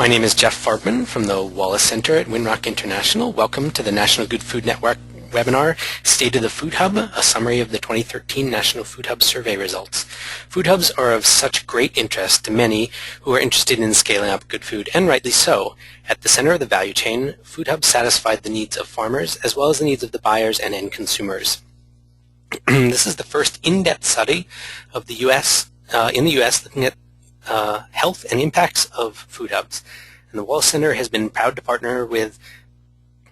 My name is Jeff Farbman from the Wallace Center at Winrock International. Welcome to the National Good Food Network webinar, State of the Food Hub, a summary of the 2013 National Food Hub Survey results. Food hubs are of such great interest to many who are interested in scaling up good food, and rightly so. At the center of the value chain, food hubs satisfied the needs of farmers as well as the needs of the buyers and end consumers. This is the first in-depth study of the in the U.S. looking at health and impacts of food hubs. And the Wallace Center has been proud to partner with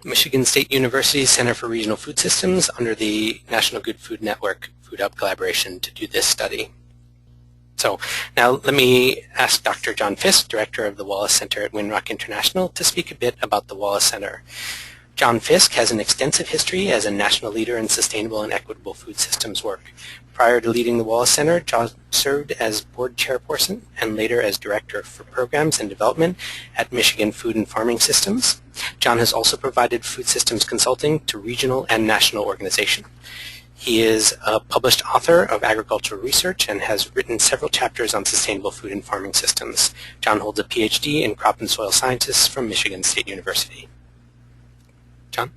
Michigan State University's Center for Regional Food Systems under the National Good Food Network Food Hub collaboration to do this study. So now let me ask Dr. John Fisk, Director of the Wallace Center at Winrock International, to speak a bit about the Wallace Center. John Fisk has an extensive history as a national leader in sustainable and equitable food systems work. Prior to leading the Wallace Center, John served as board chairperson and later as director for programs and development at Michigan Food and Farming Systems. John has also provided food systems consulting to regional and national organizations. He is a published author of agricultural research and has written several chapters on sustainable food and farming systems. John holds a PhD in crop and soil sciences from Michigan State University. John?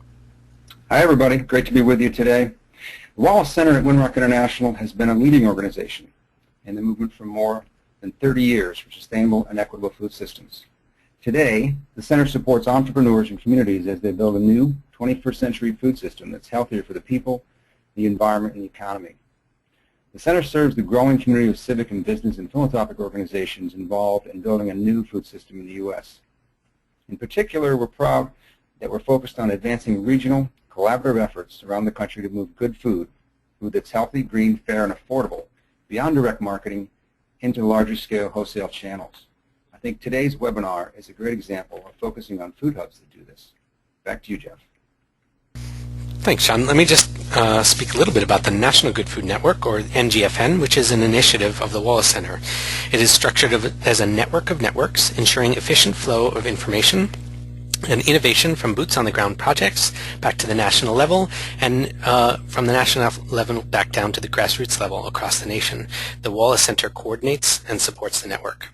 Hi everybody, great to be with you today. The Wallace Center at Winrock International has been a leading organization in the movement for more than 30 years for sustainable and equitable food systems. Today, the Center supports entrepreneurs and communities as they build a new 21st century food system that's healthier for the people, the environment, and the economy. The Center serves the growing community of civic and business and philanthropic organizations involved in building a new food system in the U.S. In particular, we're proud that we're focused on advancing regional, collaborative efforts around the country to move good food that's healthy, green, fair, and affordable, beyond direct marketing into larger scale wholesale channels. I think today's webinar is a great example of focusing on food hubs that do this. Back to you, Jeff. Thanks, John. Let me just speak a little bit about the National Good Food Network, or NGFN, which is an initiative of the Wallace Center. It is structured as a network of networks, ensuring efficient flow of information and innovation from boots-on-the-ground projects back to the national level, and from the national level back down to the grassroots level across the nation. The Wallace Center coordinates and supports the network.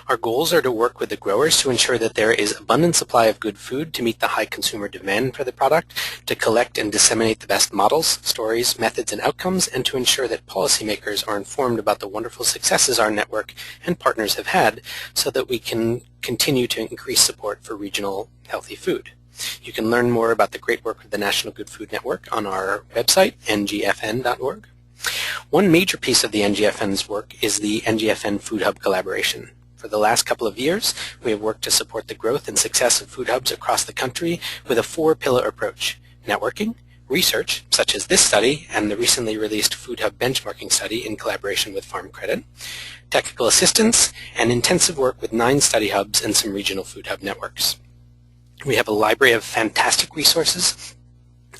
Our goals are to work with the growers to ensure that there is abundant supply of good food to meet the high consumer demand for the product, to collect and disseminate the best models, stories, methods, and outcomes, and to ensure that policymakers are informed about the wonderful successes our network and partners have had so that we can continue to increase support for regional healthy food. You can learn more about the great work of the National Good Food Network on our website, ngfn.org. One major piece of the NGFN's work is the NGFN Food Hub collaboration. For the last couple of years, we have worked to support the growth and success of food hubs across the country with a four-pillar approach: networking, research, such as this study and the recently released Food Hub benchmarking study in collaboration with Farm Credit, technical assistance, and intensive work with 9 study hubs and some regional food hub networks. We have a library of fantastic resources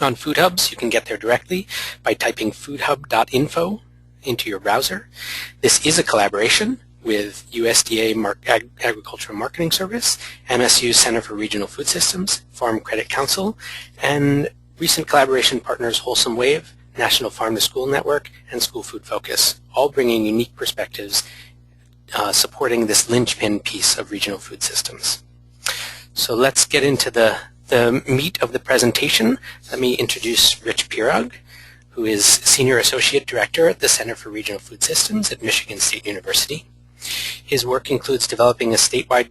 on food hubs. You can get there directly by typing foodhub.info into your browser. This is a collaboration with USDA Agricultural Marketing Service, MSU Center for Regional Food Systems, Farm Credit Council, and recent collaboration partners Wholesome Wave, National Farm to School Network, and School Food Focus, all bringing unique perspectives supporting this linchpin piece of regional food systems. So let's get into the meat of the presentation. Let me introduce Rich Pirog, who is Senior Associate Director at the Center for Regional Food Systems at Michigan State University. His work includes developing a statewide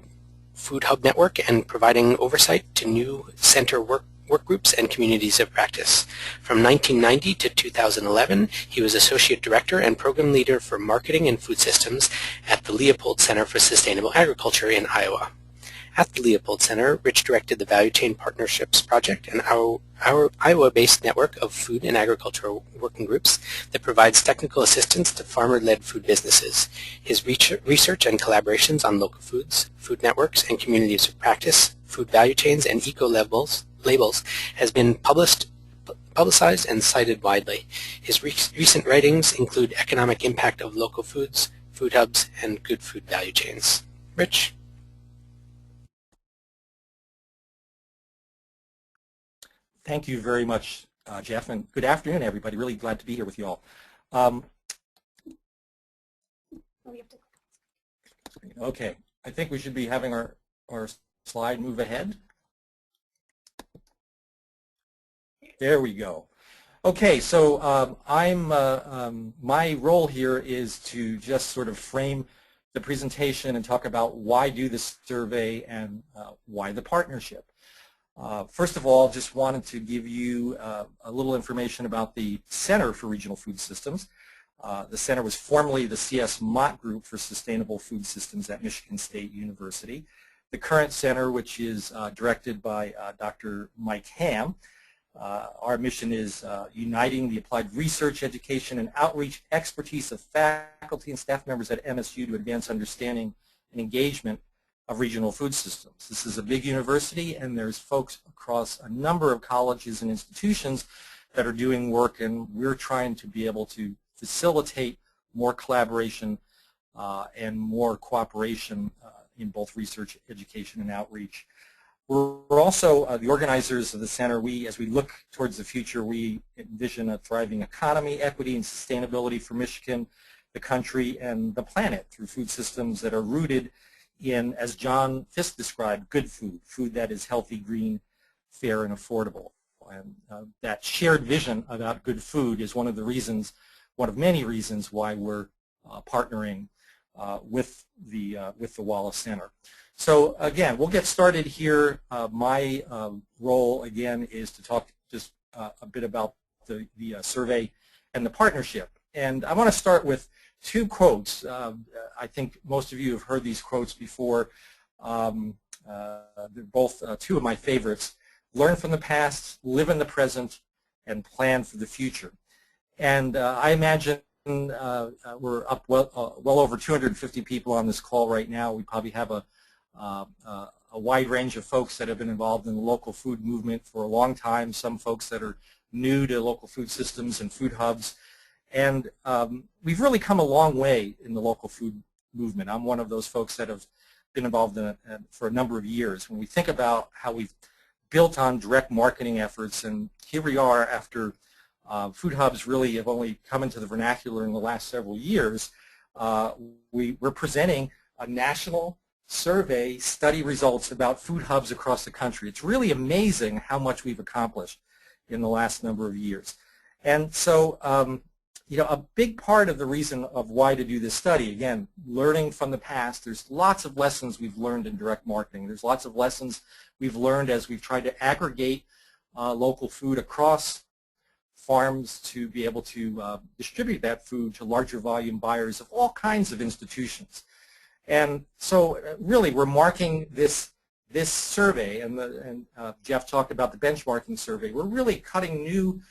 food hub network and providing oversight to new center work groups and communities of practice. From 1990 to 2011, he was Associate Director and Program Leader for Marketing and Food Systems at the Leopold Center for Sustainable Agriculture in Iowa. At the Leopold Center, Rich directed the Value Chain Partnerships Project, an Iowa-based network of food and agricultural working groups that provides technical assistance to farmer-led food businesses. His research and collaborations on local foods, food networks, and communities of practice, food value chains, and eco-labels has been publicized and cited widely. His recent writings include Economic Impact of Local Foods, Food Hubs, and Good Food Value Chains. Rich? Thank you very much, Jeff, and good afternoon, everybody. Really glad to be here with you all. Okay, I think we should be having our slide move ahead. There we go. Okay, so my role here is to just sort of frame the presentation and talk about why do this survey and why the partnership. First of all, just wanted to give you a little information about the Center for Regional Food Systems. The center was formerly the C.S. Mott Group for Sustainable Food Systems at Michigan State University. The current center, which is directed by Dr. Mike Ham, our mission is uniting the applied research, education, and outreach expertise of faculty and staff members at MSU to advance understanding and engagement of regional food systems. This is a big university, and there's folks across a number of colleges and institutions that are doing work, and we're trying to be able to facilitate more collaboration and more cooperation in both research, education, and outreach. We're also the organizers of the center. As we look towards the future, we envision a thriving economy, equity, and sustainability for Michigan, the country, and the planet through food systems that are rooted in, as John Fisk described, good food, food that is healthy, green, fair, and affordable. And that shared vision about good food is one of many reasons why we're partnering with the Wallace Center. So again, we'll get started here. My role again is to talk just a bit about the survey and the partnership. And I want to start with two quotes. I think most of you have heard these quotes before. They're both two of my favorites. Learn from the past, live in the present, and plan for the future. And I imagine we're up well over 250 people on this call right now. We probably have a wide range of folks that have been involved in the local food movement for a long time, some folks that are new to local food systems and food hubs. And we've really come a long way in the local food movement. I'm one of those folks that have been involved in it for a number of years. When we think about how we've built on direct marketing efforts, and here we are after food hubs really have only come into the vernacular in the last several years, we're presenting a national survey study results about food hubs across the country. It's really amazing how much we've accomplished in the last number of years. And so, a big part of the reason of why to do this study, again, learning from the past, there's lots of lessons we've learned in direct marketing. There's lots of lessons we've learned as we've tried to aggregate local food across farms to be able to distribute that food to larger volume buyers of all kinds of institutions. And so really we're marking this survey, and Jeff talked about the benchmarking survey. We're really cutting new,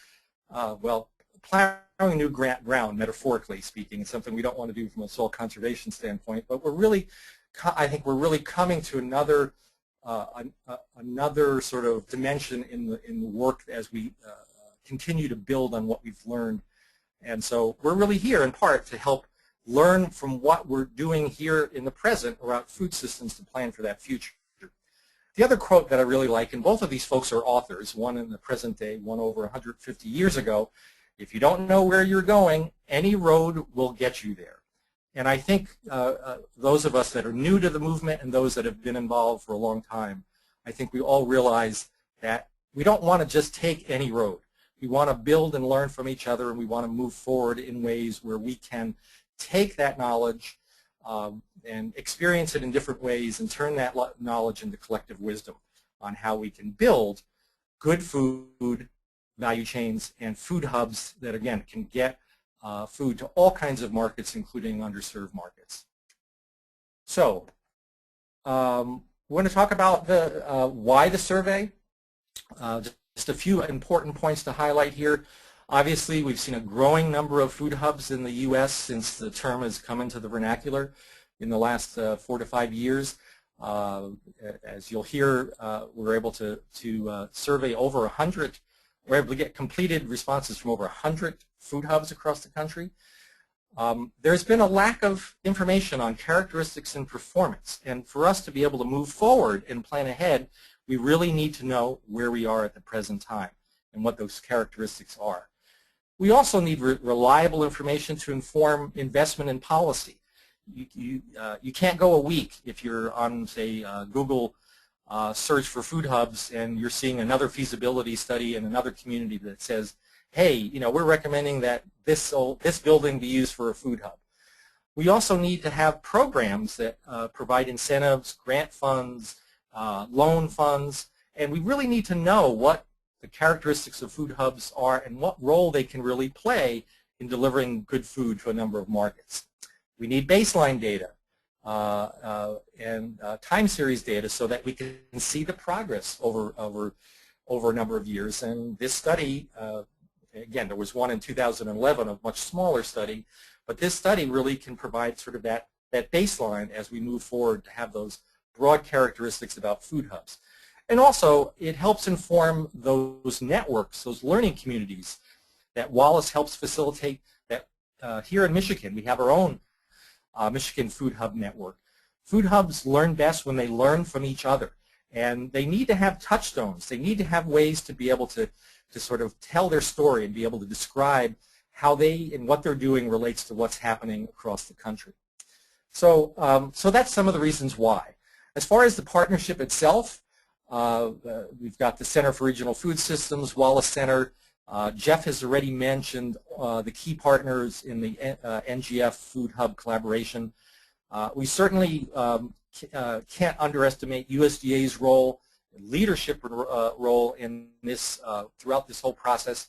plowing new ground, metaphorically speaking. It's something we don't want to do from a soil conservation standpoint, but I think we're really coming to another sort of dimension in the work as we continue to build on what we've learned. And so we're really here in part to help learn from what we're doing here in the present around food systems to plan for that future. The other quote that I really like, and both of these folks are authors, one in the present day, one over 150 years ago: if you don't know where you're going, any road will get you there. And I think those of us that are new to the movement and those that have been involved for a long time, I think we all realize that we don't want to just take any road. We want to build and learn from each other, and we want to move forward in ways where we can take that knowledge and experience it in different ways and turn that knowledge into collective wisdom on how we can build good food value chains and food hubs that, again, can get food to all kinds of markets, including underserved markets. So we want to talk about why the survey. Just a few important points to highlight here. Obviously, we've seen a growing number of food hubs in the U.S. since the term has come into the vernacular in the last 4 to 5 years. As you'll hear, we're able to survey over 100. We're able to get completed responses from over 100 food hubs across the country. There's been a lack of information on characteristics and performance, and for us to be able to move forward and plan ahead, we really need to know where we are at the present time and what those characteristics are. We also need reliable information to inform investment and policy. you can't go a week if you're on, say, Google search for food hubs and you're seeing another feasibility study in another community that says, hey, you know, we're recommending that this building be used for a food hub. We also need to have programs that provide incentives, grant funds, loan funds, and we really need to know what the characteristics of food hubs are and what role they can really play in delivering good food to a number of markets. We need baseline data and time series data so that we can see the progress over a number of years. And this study, again, there was one in 2011, a much smaller study, but this study really can provide sort of that baseline as we move forward to have those broad characteristics about food hubs. And also, it helps inform those networks, those learning communities that Wallace helps facilitate. That here in Michigan, we have our own Michigan Food Hub Network. Food hubs learn best when they learn from each other. And they need to have touchstones. They need to have ways to be able to sort of tell their story and be able to describe how they and what they're doing relates to what's happening across the country. So, so that's some of the reasons why. As far as the partnership itself, we've got the Center for Regional Food Systems, Wallace Center. Jeff has already mentioned the key partners in the NGF Food Hub collaboration. We certainly can't underestimate USDA's role, leadership role in this throughout this whole process.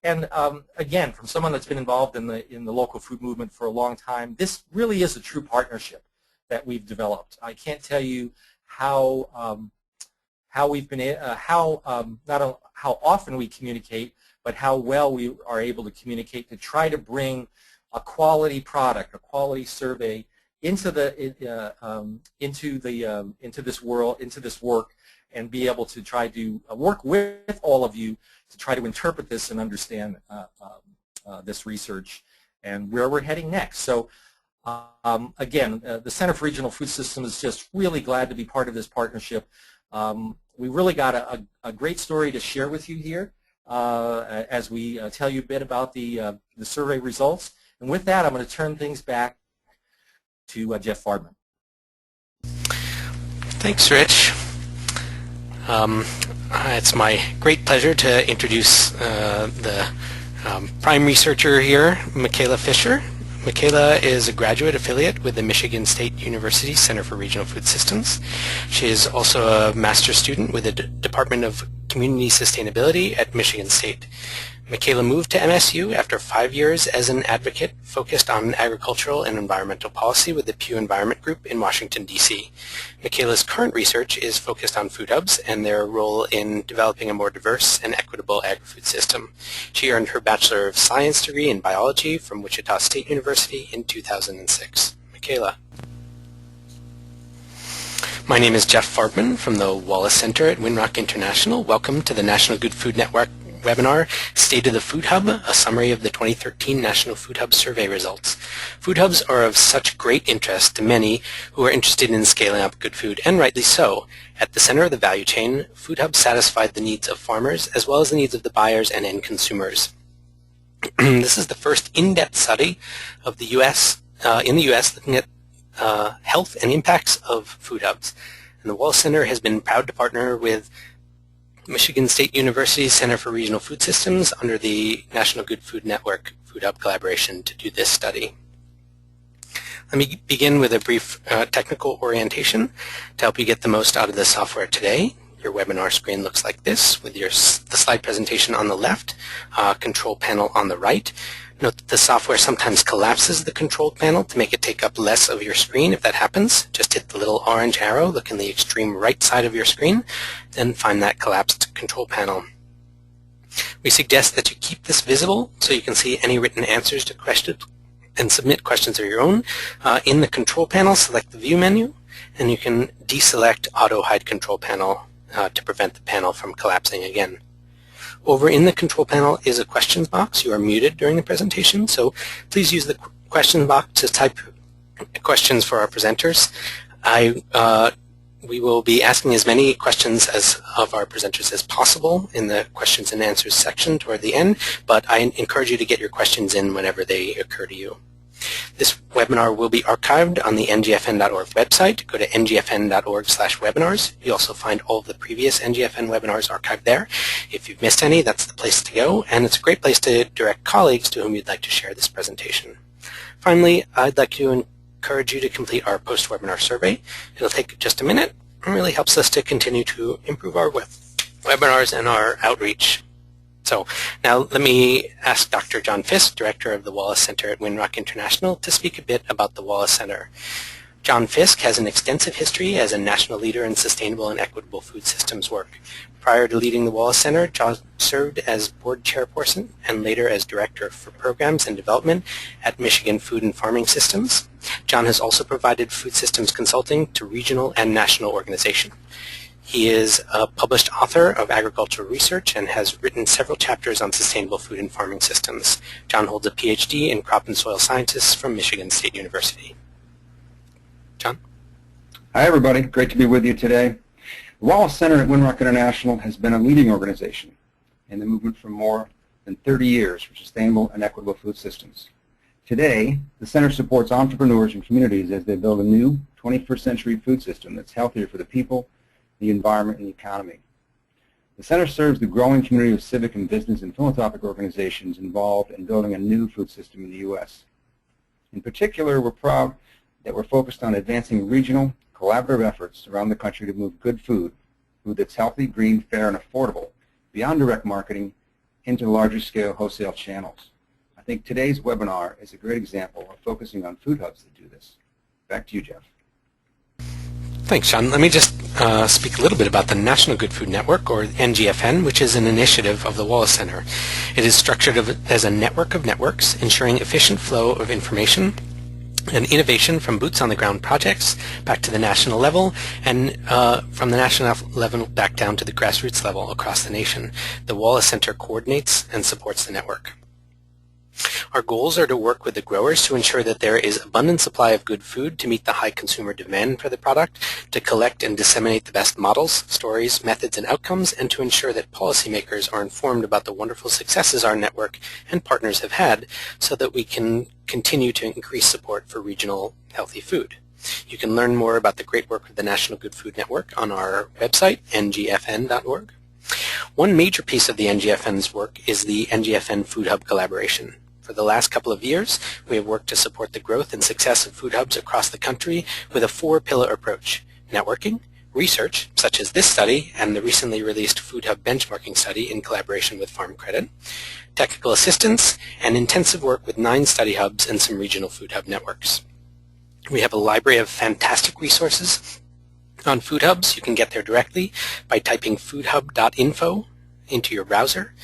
And again, from someone that's been involved in the local food movement for a long time, this really is a true partnership that we've developed. I can't tell you how we've been not how often we communicate, but how well we are able to communicate to try to bring a quality product, a quality survey into this world, into this work, and be able to try to work with all of you to try to interpret this and understand this research and where we're heading next. So again, the Center for Regional Food Systems is just really glad to be part of this partnership. We really got a great story to share with you here as we tell you a bit about the survey results. And with that, I'm going to turn things back to Jeff Fardman. Thanks, Rich. It's my great pleasure to introduce the prime researcher here, Michaela Fisher. Michaela is a graduate affiliate with the Michigan State University Center for Regional Food Systems. She is also a master's student with the Department of Community Sustainability at Michigan State. Michaela moved to MSU after 5 years as an advocate focused on agricultural and environmental policy with the Pew Environment Group in Washington, D.C. Michaela's current research is focused on food hubs and their role in developing a more diverse and equitable agri-food system. She earned her Bachelor of Science degree in biology from Wichita State University in 2006. Michaela. My name is Jeff Fardman from the Wallace Center at Winrock International. Welcome to the National Good Food Network webinar, State of the Food Hub, a summary of the 2013 National Food Hub Survey results. Food hubs are of such great interest to many who are interested in scaling up good food, and rightly so. At the center of the value chain, food hubs satisfied the needs of farmers as well as the needs of the buyers and end consumers. This is the first in-depth study of the U.S. In the U.S. looking at health and impacts of food hubs. And the Wallace Center has been proud to partner with Michigan State University Center for Regional Food Systems under the National Good Food Network Food Hub collaboration to do this study. Let me begin with a brief technical orientation to help you get the most out of the software today. Your webinar screen looks like this with the slide presentation on the left, control panel on the right. Note that the software sometimes collapses the control panel to make it take up less of your screen. If that happens, just hit the little orange arrow, look in the extreme right side of your screen, then find that collapsed control panel. We suggest that you keep this visible so you can see any written answers to questions and submit questions of your own. In the control panel, select the View menu, and you can deselect Auto Hide Control Panel to prevent the panel from collapsing again. Over in the control panel is a questions box. You are muted during the presentation, so please use the question box to type questions for our presenters. We will be asking as many questions of our presenters as possible in the questions and answers section toward the end, but I encourage you to get your questions in whenever they occur to you. This webinar will be archived on the ngfn.org website. Go to ngfn.org/webinars. You'll also find all of the previous NGFN webinars archived there. If you've missed any, that's the place to go, and it's a great place to direct colleagues to whom you'd like to share this presentation. Finally, I'd like to encourage you to complete our post-webinar survey. It'll take just a minute and really helps us to continue to improve our webinars and our outreach. So now let me ask Dr. John Fisk, Director of the Wallace Center at Winrock International, to speak a bit about the Wallace Center. John Fisk has an extensive history as a national leader in sustainable and equitable food systems work. Prior to leading the Wallace Center, John served as board chairperson and later as Director for Programs and Development at Michigan Food and Farming Systems. John has also provided food systems consulting to regional and national organizations. He is a published author of agricultural research and has written several chapters on sustainable food and farming systems. John holds a PhD in crop and soil sciences from Michigan State University. John? Hi, everybody. Great to be with you today. The Wallace Center at Winrock International has been a leading organization in the movement for more than 30 years for sustainable and equitable food systems. Today, the Center supports entrepreneurs and communities as they build a new 21st century food system that's healthier for the people, the environment, and the economy. The Center serves the growing community of civic and business and philanthropic organizations involved in building a new food system in the U.S. In particular, we're proud that we're focused on advancing regional, collaborative efforts around the country to move good food that's healthy, green, fair, and affordable, beyond direct marketing into larger scale wholesale channels. I think today's webinar is a great example of focusing on food hubs that do this. Back to you, Jeff. Thanks, John. Let me just speak a little bit about the National Good Food Network, or NGFN, which is an initiative of the Wallace Center. It is structured as a network of networks, ensuring efficient flow of information and innovation from boots-on-the-ground projects back to the national level, and from the national level back down to the grassroots level across the nation. The Wallace Center coordinates and supports the network. Our goals are to work with the growers to ensure that there is abundant supply of good food to meet the high consumer demand for the product, to collect and disseminate the best models, stories, methods, and outcomes, and to ensure that policymakers are informed about the wonderful successes our network and partners have had so that we can continue to increase support for regional healthy food. You can learn more about the great work of the National Good Food Network on our website, ngfn.org. One major piece of the NGFN's work is the NGFN Food Hub collaboration. For the last couple of years, we have worked to support the growth and success of food hubs across the country with a four-pillar approach: networking, research, such as this study and the recently released Food Hub benchmarking study in collaboration with Farm Credit, technical assistance, and intensive work with 9 study hubs and some regional food hub networks. We have a library of fantastic resources on food hubs. You can get there directly by typing foodhub.info into your browser.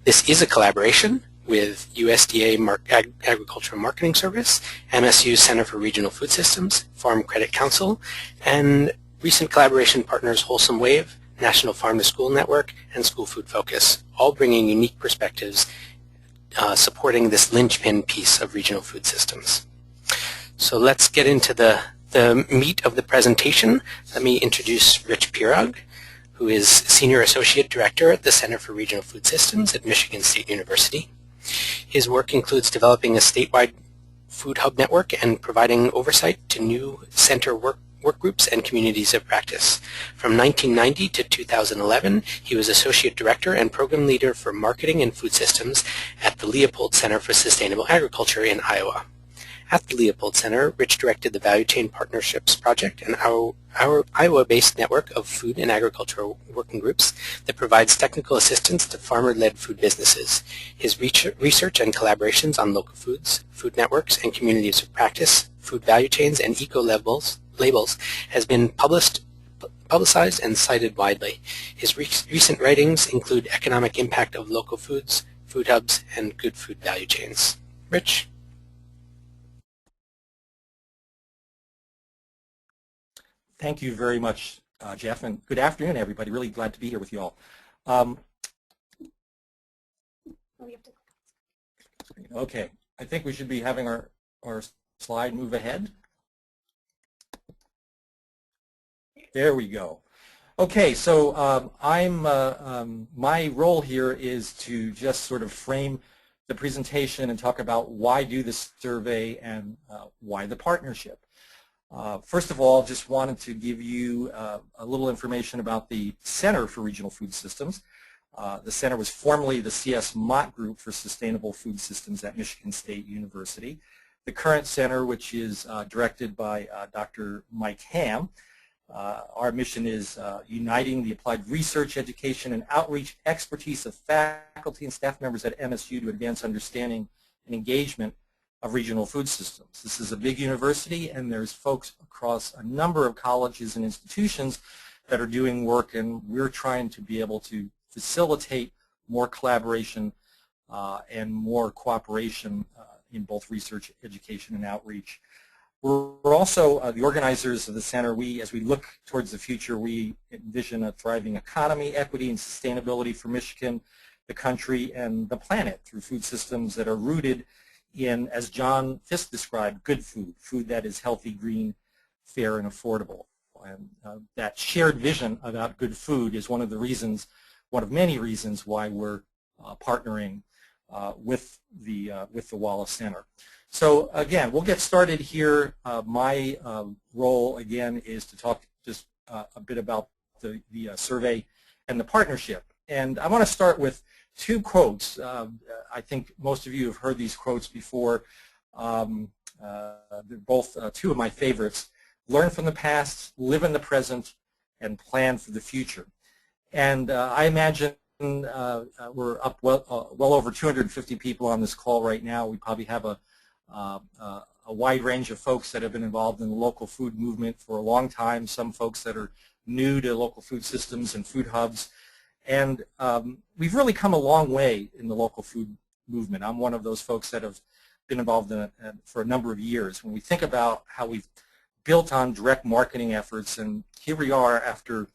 This is a collaboration with USDA Agricultural Marketing Service, MSU Center for Regional Food Systems, Farm Credit Council, and recent collaboration partners Wholesome Wave, National Farm to School Network, and School Food Focus, all bringing unique perspectives supporting this linchpin piece of regional food systems. So let's get into the meat of the presentation. Let me introduce Rich Pirog, who is Senior Associate Director at the Center for Regional Food Systems at Michigan State University. His work includes developing a statewide food hub network and providing oversight to new center work groups and communities of practice. From 1990 to 2011, he was Associate Director and Program Leader for Marketing and Food Systems at the Leopold Center for Sustainable Agriculture in Iowa. At the Leopold Center, Rich directed the Value Chain Partnerships Project, an Iowa-based network of food and agricultural working groups that provides technical assistance to farmer-led food businesses. His research and collaborations on local foods, food networks, and communities of practice, food value chains, and eco-labels has been publicized and cited widely. His recent writings include Economic Impact of Local Foods, Food Hubs, and Good Food Value Chains. Rich? Thank you very much, Jeff, and good afternoon, everybody. Really glad to be here with you all. Okay, I think we should be having our slide move ahead. There we go. Okay, so my role here is to just sort of frame the presentation and talk about why do the survey and why the partnership. First of all, just wanted to give you a little information about the Center for Regional Food Systems. The center was formerly the C.S. Mott Group for Sustainable Food Systems at Michigan State University. The current center, which is directed by Dr. Mike Ham, our mission is uniting the applied research, education, and outreach expertise of faculty and staff members at MSU to advance understanding and engagement of regional food systems. This is a big university, and there's folks across a number of colleges and institutions that are doing work, and we're trying to be able to facilitate more collaboration and more cooperation in both research, education, and outreach. We're also the organizers of the center. As we look towards the future, we envision a thriving economy, equity, and sustainability for Michigan, the country, and the planet through food systems that are rooted in, as John Fisk described, good food, food that is healthy, green, fair, and affordable. And that shared vision about good food is one of many reasons why we're partnering with the Wallace Center. So again, we'll get started here. My role again is to talk just a bit about the survey and the partnership. And I want to start with two quotes. I think most of you have heard these quotes before. They're both two of my favorites. Learn from the past, live in the present, and plan for the future. And I imagine we're up well over 250 people on this call right now. We probably have a wide range of folks that have been involved in the local food movement for a long time, some folks that are new to local food systems and food hubs. And we've really come a long way in the local food movement. I'm one of those folks that have been involved in it for a number of years. When we think about how we've built on direct marketing efforts, and here we are after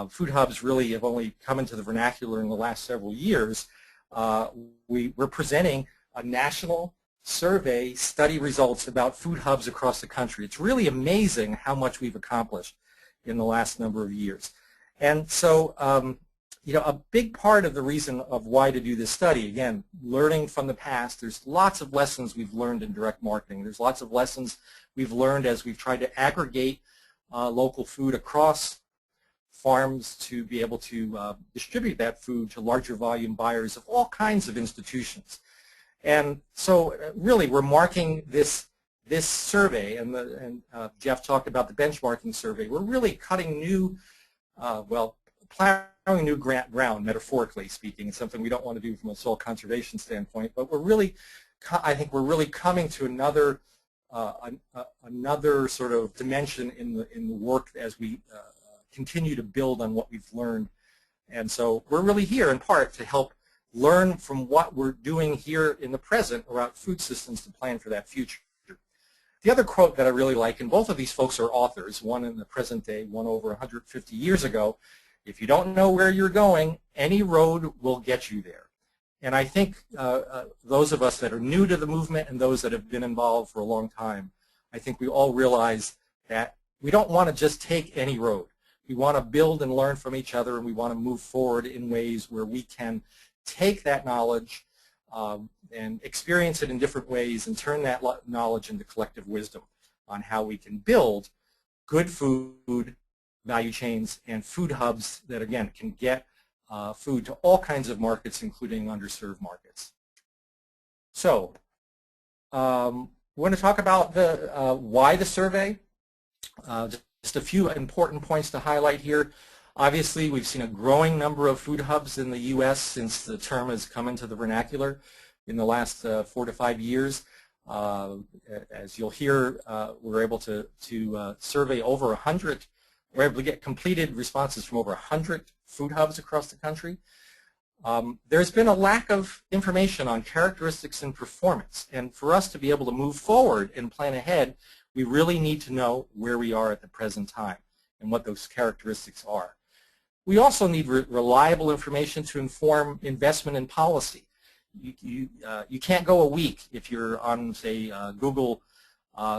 food hubs really have only come into the vernacular in the last several years, we're presenting a national survey study results about food hubs across the country. It's really amazing how much we've accomplished in the last number of years. And so, you know, a big part of the reason of why to do this study, again, learning from the past, there's lots of lessons we've learned in direct marketing. There's lots of lessons we've learned as we've tried to aggregate local food across farms to be able to distribute that food to larger volume buyers of all kinds of institutions. And so really we're marking this survey, and Jeff talked about the benchmarking survey. We're really cutting new, plowing new ground, metaphorically speaking. It's something we don't want to do from a soil conservation standpoint, but we're really, I think we're really coming to another another sort of dimension in the work as we continue to build on what we've learned. And so we're really here in part to help learn from what we're doing here in the present around food systems to plan for that future. The other quote that I really like, and both of these folks are authors, one in the present day, one over 150 years ago, if you don't know where you're going, any road will get you there. And I think those of us that are new to the movement and those that have been involved for a long time, I think we all realize that we don't want to just take any road. We want to build and learn from each other, and we want to move forward in ways where we can take that knowledge and experience it in different ways and turn that knowledge into collective wisdom on how we can build good food value chains and food hubs that, again, can get food to all kinds of markets, including underserved markets. So we're going to talk about the why the survey. Just a few important points to highlight here. Obviously, we've seen a growing number of food hubs in the U.S. since the term has come into the vernacular in the last 4 to 5 years. As you'll hear, we're able to survey over 100. We're able to get completed responses from over 100 food hubs across the country. There's been a lack of information on characteristics and performance. And for us to be able to move forward and plan ahead, we really need to know where we are at the present time and what those characteristics are. We also need reliable information to inform investment and policy. You can't go a week if you're on, say, Google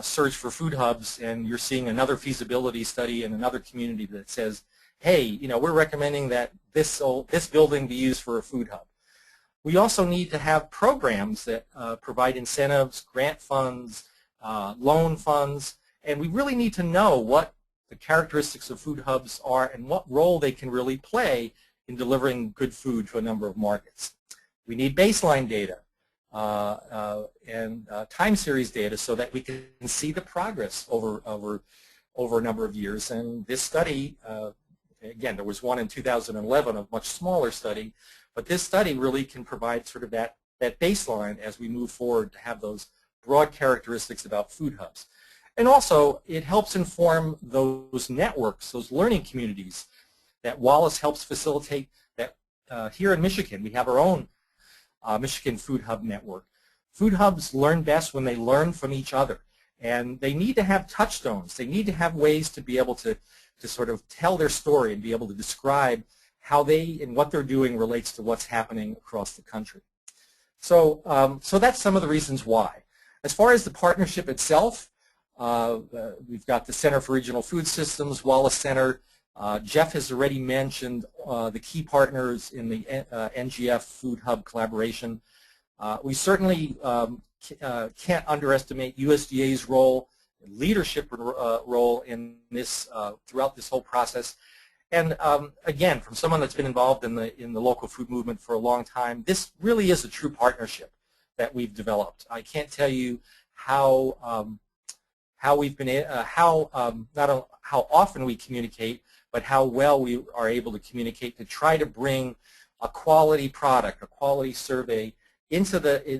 search for food hubs and you're seeing another feasibility study in another community that says, hey, you know, we're recommending that this building be used for a food hub. We also need to have programs that provide incentives, grant funds, loan funds, and we really need to know what the characteristics of food hubs are and what role they can really play in delivering good food to a number of markets. We need baseline data and time series data so that we can see the progress over a number of years. And this study, again, there was one in 2011, a much smaller study, but this study really can provide sort of that baseline as we move forward to have those broad characteristics about food hubs. And also, it helps inform those networks, those learning communities that Wallace helps facilitate. That here in Michigan, we have our own Michigan Food Hub Network. Food hubs learn best when they learn from each other. And they need to have touchstones. They need to have ways to be able to sort of tell their story and be able to describe how they and what they're doing relates to what's happening across the country. So, so that's some of the reasons why. As far as the partnership itself, we've got the Center for Regional Food Systems, Wallace Center. Jeff has already mentioned the key partners in the NGF Food Hub collaboration. We certainly can't underestimate USDA's role, leadership role in this throughout this whole process. And again, from someone that's been involved in the local food movement for a long time, this really is a true partnership that we've developed. I can't tell you how we've been not how often we communicate, but how well we are able to communicate to try to bring a quality product, a quality survey into this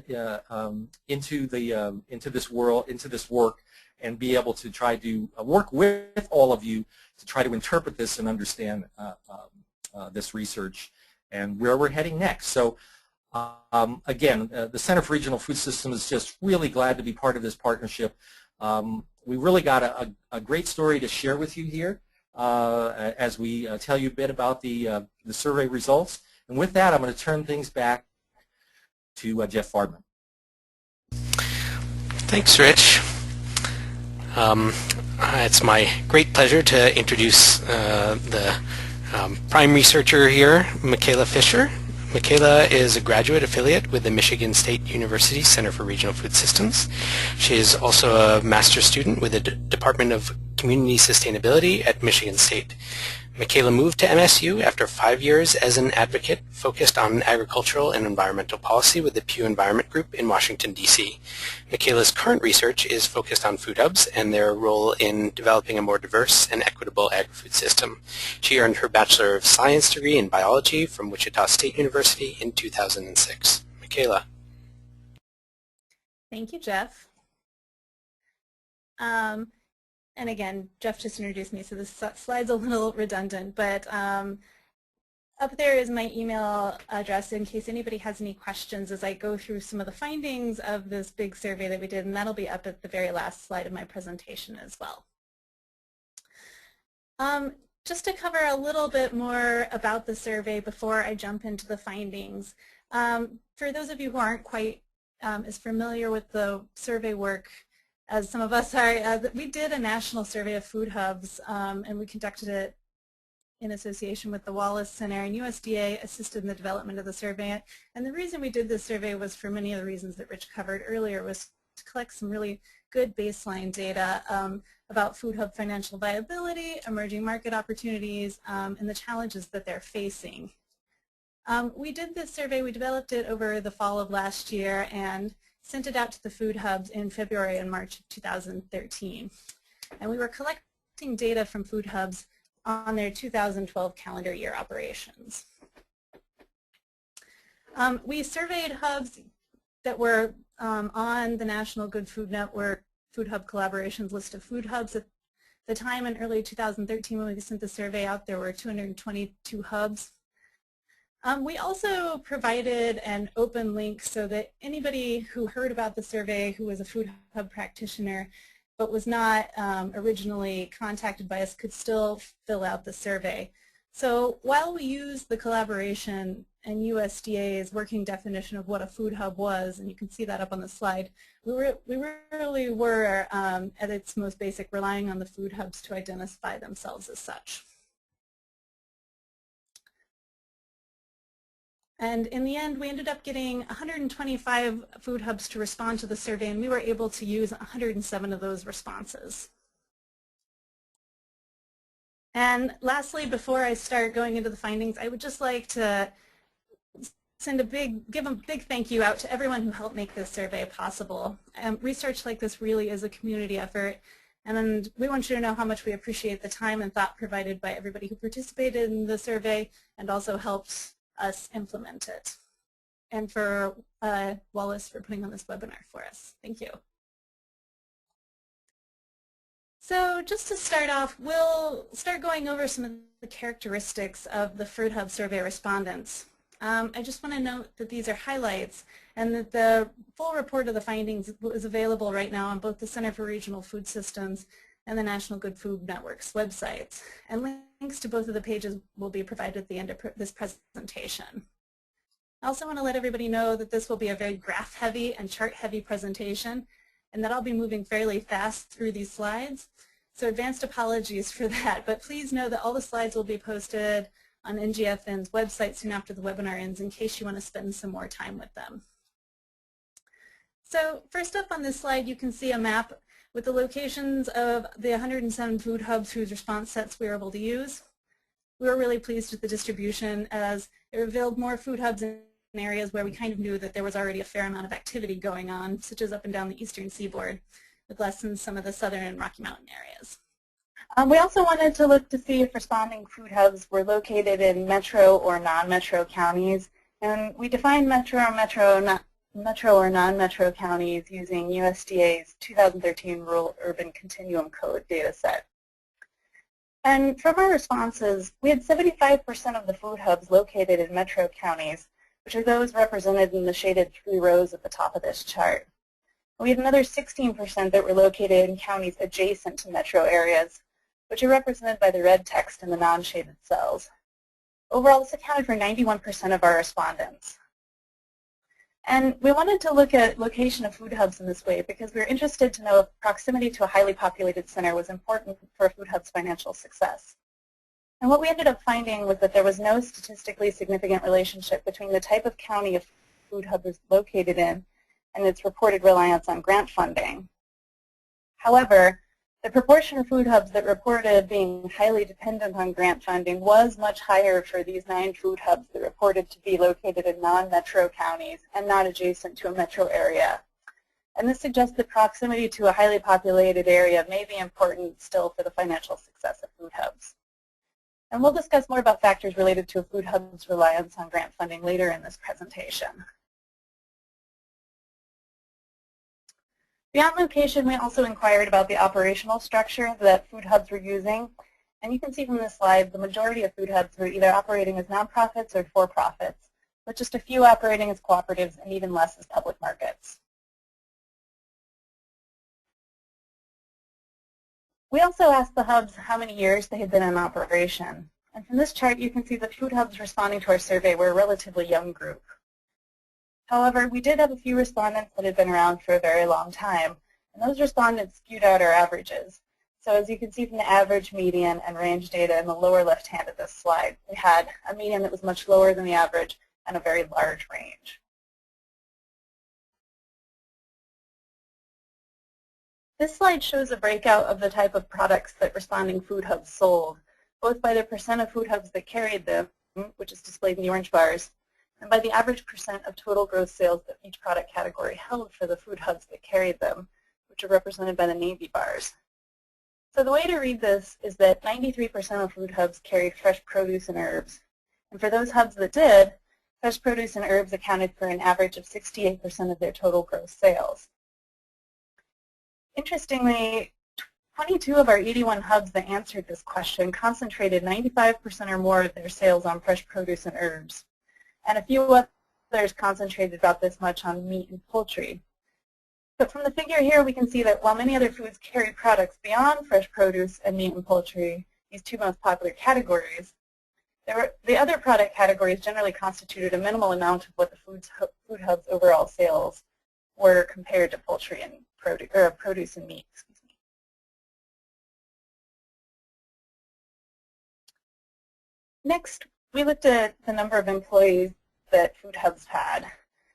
world, into this work, and be able to try to work with all of you to try to interpret this and understand this research and where we're heading next. So again, the Center for Regional Food Systems is just really glad to be part of this partnership. We really got a great story to share with you here as we tell you a bit about the survey results. And with that, I'm going to turn things back to Jeff Fardman. Thanks, Rich. It's my great pleasure to introduce the prime researcher here, Michaela Fisher. Michaela is a graduate affiliate with the Michigan State University Center for Regional Food Systems. She is also a master's student with the Department of Community Sustainability at Michigan State. Michaela moved to MSU after 5 years as an advocate focused on agricultural and environmental policy with the Pew Environment Group in Washington, D.C. Michaela's current research is focused on food hubs and their role in developing a more diverse and equitable agri-food system. She earned her Bachelor of Science degree in biology from Wichita State University in 2006. Michaela. Thank you, Jeff. And again, Jeff just introduced me, so this slide's a little redundant, but up there is my email address in case anybody has any questions as I go through some of the findings of this big survey that we did, and that'll be up at the very last slide of my presentation as well. Just to cover a little bit more about the survey before I jump into the findings, for those of you who aren't quite as familiar with the survey work as some of us are, we did a national survey of food hubs, and we conducted it in association with the Wallace Center, and USDA assisted in the development of the survey. And the reason we did this survey was for many of the reasons that Rich covered earlier, was to collect some really good baseline data about food hub financial viability, emerging market opportunities, and the challenges that they're facing. We did this survey, we developed it over the fall of last year, and sent it out to the food hubs in February and March of 2013. And we were collecting data from food hubs on their 2012 calendar year operations. We surveyed hubs that were on the National Good Food Network Food Hub Collaborations list of food hubs. At the time in early 2013 when we sent the survey out, there were 222 hubs. We also provided an open link so that anybody who heard about the survey who was a food hub practitioner but was not originally contacted by us could still fill out the survey. So while we used the collaboration and USDA's working definition of what a food hub was, and you can see that up on the slide, we really were at its most basic relying on the food hubs to identify themselves as such. And in the end, we ended up getting 125 food hubs to respond to the survey, and we were able to use 107 of those responses. And lastly, before I start going into the findings, I would just like to give a big thank you out to everyone who helped make this survey possible. Research like this really is a community effort, and we want you to know how much we appreciate the time and thought provided by everybody who participated in the survey and also helped us implement it. And for Wallace for putting on this webinar for us. Thank you. So just to start off, we'll start going over some of the characteristics of the Food Hub survey respondents. I just want to note that these are highlights and that the full report of the findings is available right now on both the Center for Regional Food Systems and the National Good Food Network's websites. And links to both of the pages will be provided at the end of this presentation. I also want to let everybody know that this will be a very graph-heavy and chart-heavy presentation, and that I'll be moving fairly fast through these slides. So advanced apologies for that, but please know that all the slides will be posted on NGFN's website soon after the webinar ends in case you want to spend some more time with them. So first up on this slide, you can see a map with the locations of the 107 food hubs whose response sets we were able to use. We were really pleased with the distribution as it revealed more food hubs in areas where we kind of knew that there was already a fair amount of activity going on, such as up and down the eastern seaboard, with less in some of the southern and Rocky Mountain areas. We also wanted to look to see if responding food hubs were located in metro or non-metro counties, and we defined metro or non-metro counties using USDA's 2013 Rural Urban Continuum Code data set. And from our responses, we had 75% of the food hubs located in metro counties, which are those represented in the shaded 3 rows at the top of this chart. We had another 16% that were located in counties adjacent to metro areas, which are represented by the red text in the non-shaded cells. Overall, this accounted for 91% of our respondents. And we wanted to look at location of food hubs in this way because we were interested to know if proximity to a highly populated center was important for a food hub's financial success. And what we ended up finding was that there was no statistically significant relationship between the type of county a food hub is located in and its reported reliance on grant funding. However, the proportion of food hubs that reported being highly dependent on grant funding was much higher for these 9 food hubs that reported to be located in non-metro counties and not adjacent to a metro area. And this suggests that proximity to a highly populated area may be important still for the financial success of food hubs. And we'll discuss more about factors related to a food hub's reliance on grant funding later in this presentation. Beyond location, we also inquired about the operational structure that food hubs were using. And you can see from this slide, the majority of food hubs were either operating as nonprofits or for-profits, with just a few operating as cooperatives and even less as public markets. We also asked the hubs how many years they had been in operation. And from this chart, you can see that food hubs responding to our survey were a relatively young group. However, we did have a few respondents that had been around for a very long time, and those respondents skewed out our averages. So as you can see from the average, median, and range data in the lower left hand of this slide, we had a median that was much lower than the average and a very large range. This slide shows a breakout of the type of products that responding food hubs sold, both by the percent of food hubs that carried them, which is displayed in the orange bars, and by the average percent of total gross sales that each product category held for the food hubs that carried them, which are represented by the navy bars. So the way to read this is that 93% of food hubs carried fresh produce and herbs. And for those hubs that did, fresh produce and herbs accounted for an average of 68% of their total gross sales. Interestingly, 22 of our 81 hubs that answered this question concentrated 95% or more of their sales on fresh produce and herbs. And a few others concentrated about this much on meat and poultry. But from the figure here, we can see that while many other foods carry products beyond fresh produce and meat and poultry, these 2 most popular categories, the other product categories generally constituted a minimal amount of what the food hub's overall sales were compared to poultry and produce and meat. Next, we looked at the number of employees that food hubs had.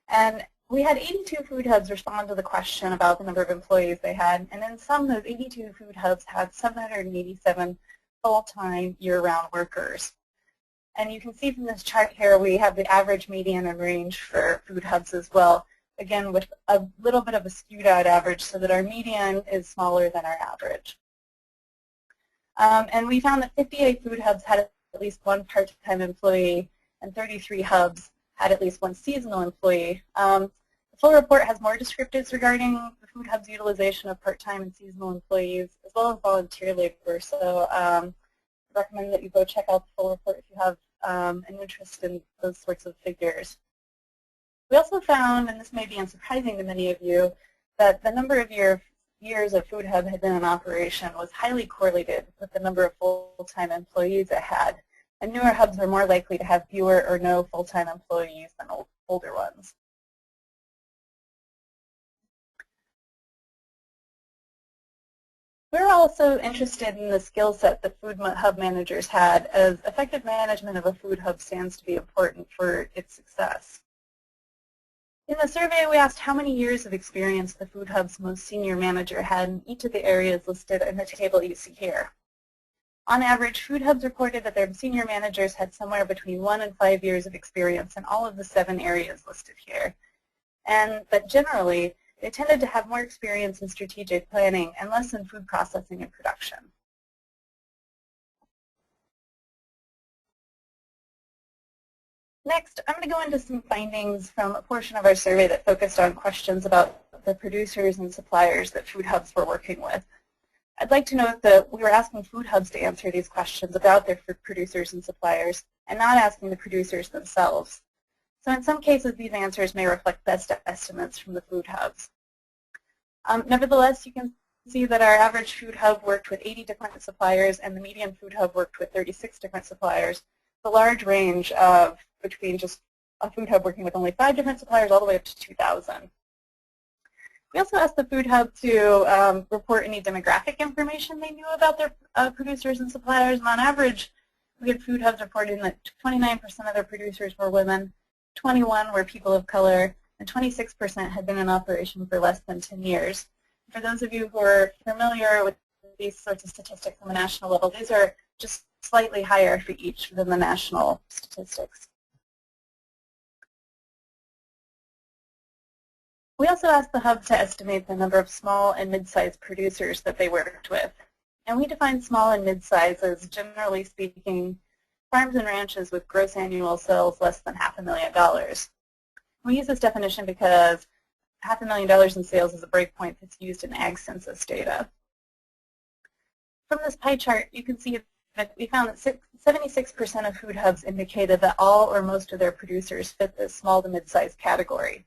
And we had 82 food hubs respond to the question about the number of employees they had, and in some, those 82 food hubs had 787 full-time, year-round workers. And you can see from this chart here, we have the average, median, and range for food hubs as well, again with a little bit of a skewed out average so that our median is smaller than our average. And we found that 58 food hubs had at least one part-time employee, and 33 hubs had at least one seasonal employee. The full report has more descriptives regarding the food hub's utilization of part-time and seasonal employees, as well as volunteer labor. So I recommend that you go check out the full report if you have an interest in those sorts of figures. We also found, and this may be unsurprising to many of you, that the number of years a food hub had been in operation was highly correlated with the number of full-time employees it had. And newer hubs were more likely to have fewer or no full-time employees than older ones. We're also interested in the skill set that food hub managers had, as effective management of a food hub stands to be important for its success. In the survey, we asked how many years of experience the food hub's most senior manager had in each of the areas listed in the table you see here. On average, food hubs reported that their senior managers had somewhere between 1 and 5 years of experience in all of the 7 areas listed here, and that generally they tended to have more experience in strategic planning and less in food processing and production. Next, I'm going to go into some findings from a portion of our survey that focused on questions about the producers and suppliers that food hubs were working with. I'd like to note that we were asking food hubs to answer these questions about their producers and suppliers, and not asking the producers themselves. So in some cases, these answers may reflect best estimates from the food hubs. Nevertheless, you can see that our average food hub worked with 80 different suppliers, and the median food hub worked with 36 different suppliers. A large range of between just a food hub working with only 5 different suppliers all the way up to 2,000. We also asked the food hub to report any demographic information they knew about their producers and suppliers. And on average, we had food hubs reporting that 29% of their producers were women, 21% were people of color, and 26% had been in operation for less than 10 years. For those of you who are familiar with these sorts of statistics on the national level, these are just slightly higher for each than the national statistics. We also asked the hub to estimate the number of small and mid-sized producers that they worked with. And we define small and mid-sized as, generally speaking, farms and ranches with gross annual sales less than $500,000. We use this definition because $500,000 in sales is a breakpoint that's used in ag census data. From this pie chart, you can see that we found that 76% of food hubs indicated that all or most of their producers fit this small to mid-sized category.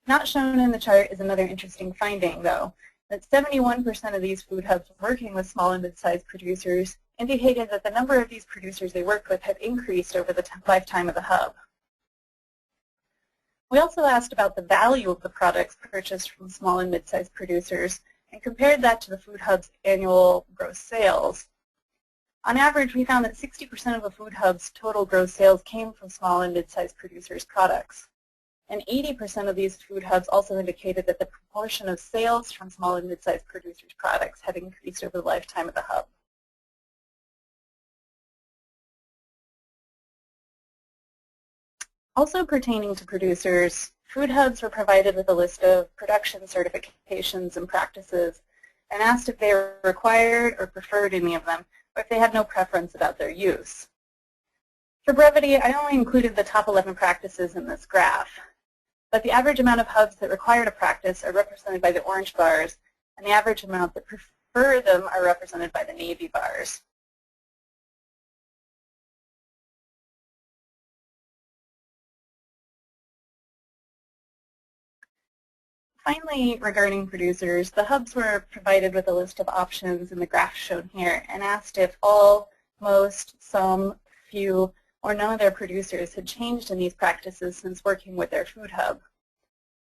Not shown in the chart is another interesting finding, though, that 71% of these food hubs working with small and mid-sized producers indicated that the number of these producers they worked with had increased over the lifetime of the hub. We also asked about the value of the products purchased from small and mid-sized producers and compared that to the food hub's annual gross sales. On average, we found that 60% of a food hub's total gross sales came from small and mid-sized producers' products. And 80% of these food hubs also indicated that the proportion of sales from small and mid-sized producers' products had increased over the lifetime of the hub. Also pertaining to producers, food hubs were provided with a list of production certifications and practices and asked if they were required or preferred any of them, or if they had no preference about their use. For brevity, I only included the top 11 practices in this graph. But the average amount of hubs that required a practice are represented by the orange bars, and the average amount that prefer them are represented by the navy bars. Finally, regarding producers, the hubs were provided with a list of options in the graph shown here and asked if all, most, some, few, or none of their producers had changed in these practices since working with their food hub.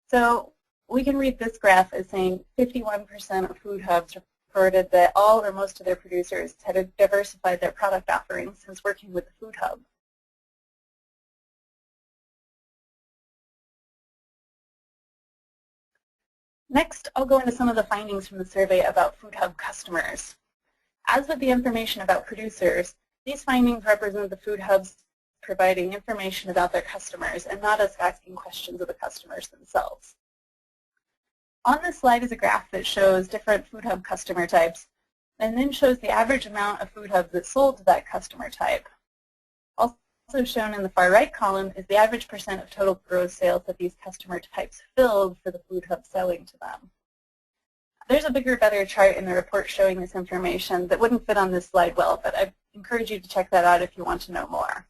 So we can read this graph as saying 51% of food hubs reported that all or most of their producers had diversified their product offerings since working with the food hub. Next, I'll go into some of the findings from the survey about Food Hub customers. As with the information about producers, these findings represent the Food Hubs providing information about their customers and not us asking questions of the customers themselves. On this slide is a graph that shows different Food Hub customer types and then shows the average amount of Food Hubs that sold to that customer type. Also shown in the far right column is the average percent of total gross sales that these customer types filled for the Food Hub selling to them. There's a bigger, better chart in the report showing this information that wouldn't fit on this slide well, but I encourage you to check that out if you want to know more.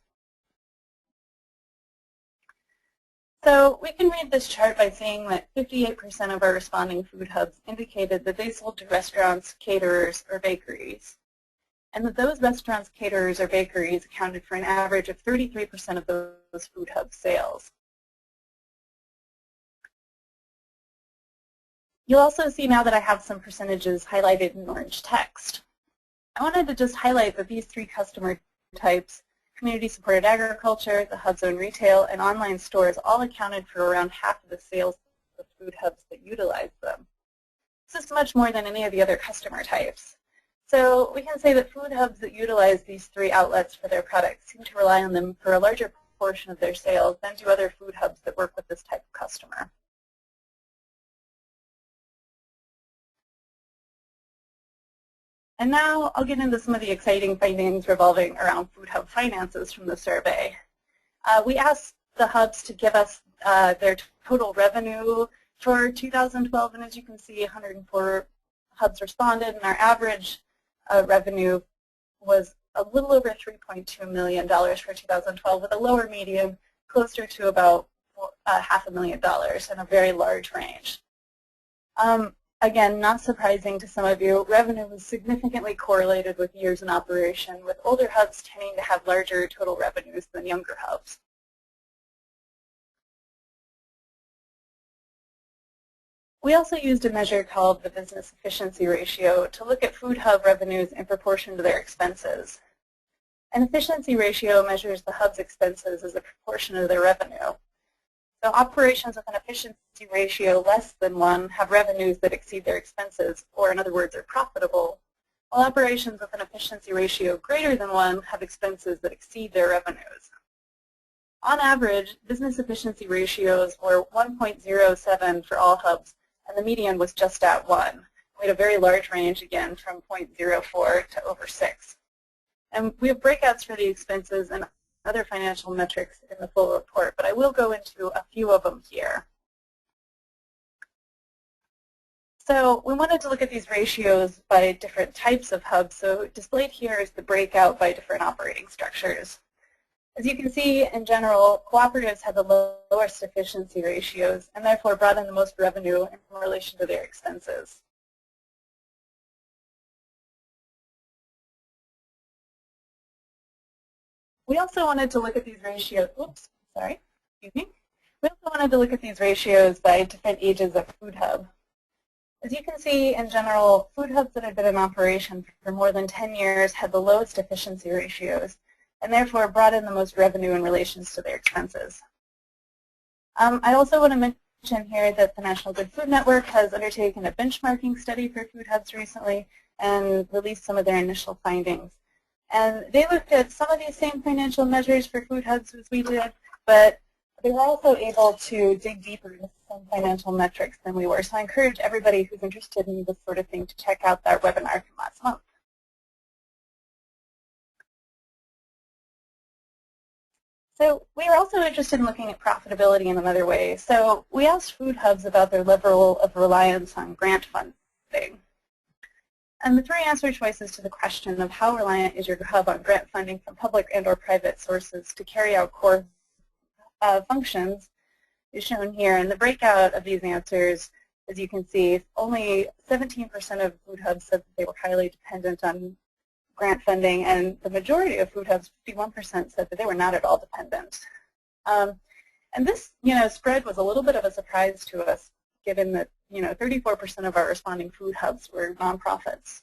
So we can read this chart by saying that 58% of our responding Food Hubs indicated that they sold to restaurants, caterers, or bakeries, and that those restaurants, caterers, or bakeries accounted for an average of 33% of those Food Hub sales. You'll also see now that I have some percentages highlighted in orange text. I wanted to just highlight that these three customer types, community-supported agriculture, the Hub's own retail, and online stores, all accounted for around half of the sales of Food Hubs that utilize them. This is much more than any of the other customer types. So we can say that Food Hubs that utilize these three outlets for their products seem to rely on them for a larger portion of their sales than do other Food Hubs that work with this type of customer. And now I'll get into some of the exciting findings revolving around Food Hub finances from the survey. We asked the Hubs to give us their total revenue for 2012, and as you can see, 104 Hubs responded, and our average revenue was a little over $3.2 million for 2012, with a lower median closer to about $500,000 and a very large range. Again, not surprising to some of you, revenue was significantly correlated with years in operation, with older Hubs tending to have larger total revenues than younger Hubs. We also used a measure called the business efficiency ratio to look at Food Hub revenues in proportion to their expenses. An efficiency ratio measures the Hub's expenses as a proportion of their revenue. So operations with an efficiency ratio less than 1 have revenues that exceed their expenses, or in other words, are profitable, while operations with an efficiency ratio greater than 1 have expenses that exceed their revenues. On average, business efficiency ratios were 1.07 for all Hubs, and the median was just at 1. We had a very large range, again, from 0.04 to over 6. And we have breakouts for the expenses and other financial metrics in the full report, but I will go into a few of them here. So we wanted to look at these ratios by different types of Hubs. So displayed here is the breakout by different operating structures. As you can see, in general, cooperatives have the lowest efficiency ratios and therefore brought in the most revenue in relation to their expenses. We also wanted to look at these ratios, We also wanted to look at these ratios by different ages of Food Hub. As you can see, in general, Food Hubs that had been in operation for more than 10 years had the lowest efficiency ratios and therefore brought in the most revenue in relation to their expenses. I also want to mention here that the National Good Food Network has undertaken a benchmarking study for Food Hubs recently and released some of their initial findings. And they looked at some of these same financial measures for Food Hubs as we did, but they were also able to dig deeper into some financial metrics than we were. So I encourage everybody who's interested in this sort of thing to check out that webinar from last month. So we were also interested in looking at profitability in another way. So we asked Food Hubs about their level of reliance on grant funding. And the three answer choices to the question of how reliant is your Hub on grant funding from public and or private sources to carry out core functions is shown here. And the breakout of these answers, as you can see, only 17% of Food Hubs said that they were highly dependent on grant funding, and the majority of Food Hubs, 51%, said that they were not at all dependent. And this, spread was a little bit of a surprise to us, given that 34% of our responding Food Hubs were nonprofits.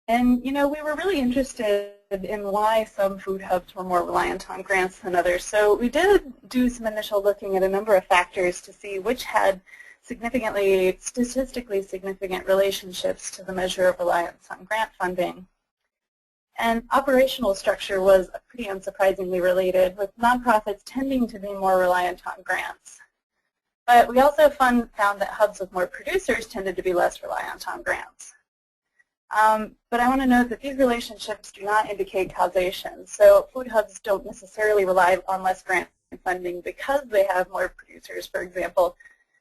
And we were really interested in why some food hubs were more reliant on grants than others. So we did do some initial looking at a number of factors to see which had statistically significant relationships to the measure of reliance on grant funding. And operational structure was pretty unsurprisingly related, with nonprofits tending to be more reliant on grants. But we also found that hubs with more producers tended to be less reliant on grants. But I want to note that these relationships do not indicate causation. So food hubs don't necessarily rely on less grant funding because they have more producers, for example,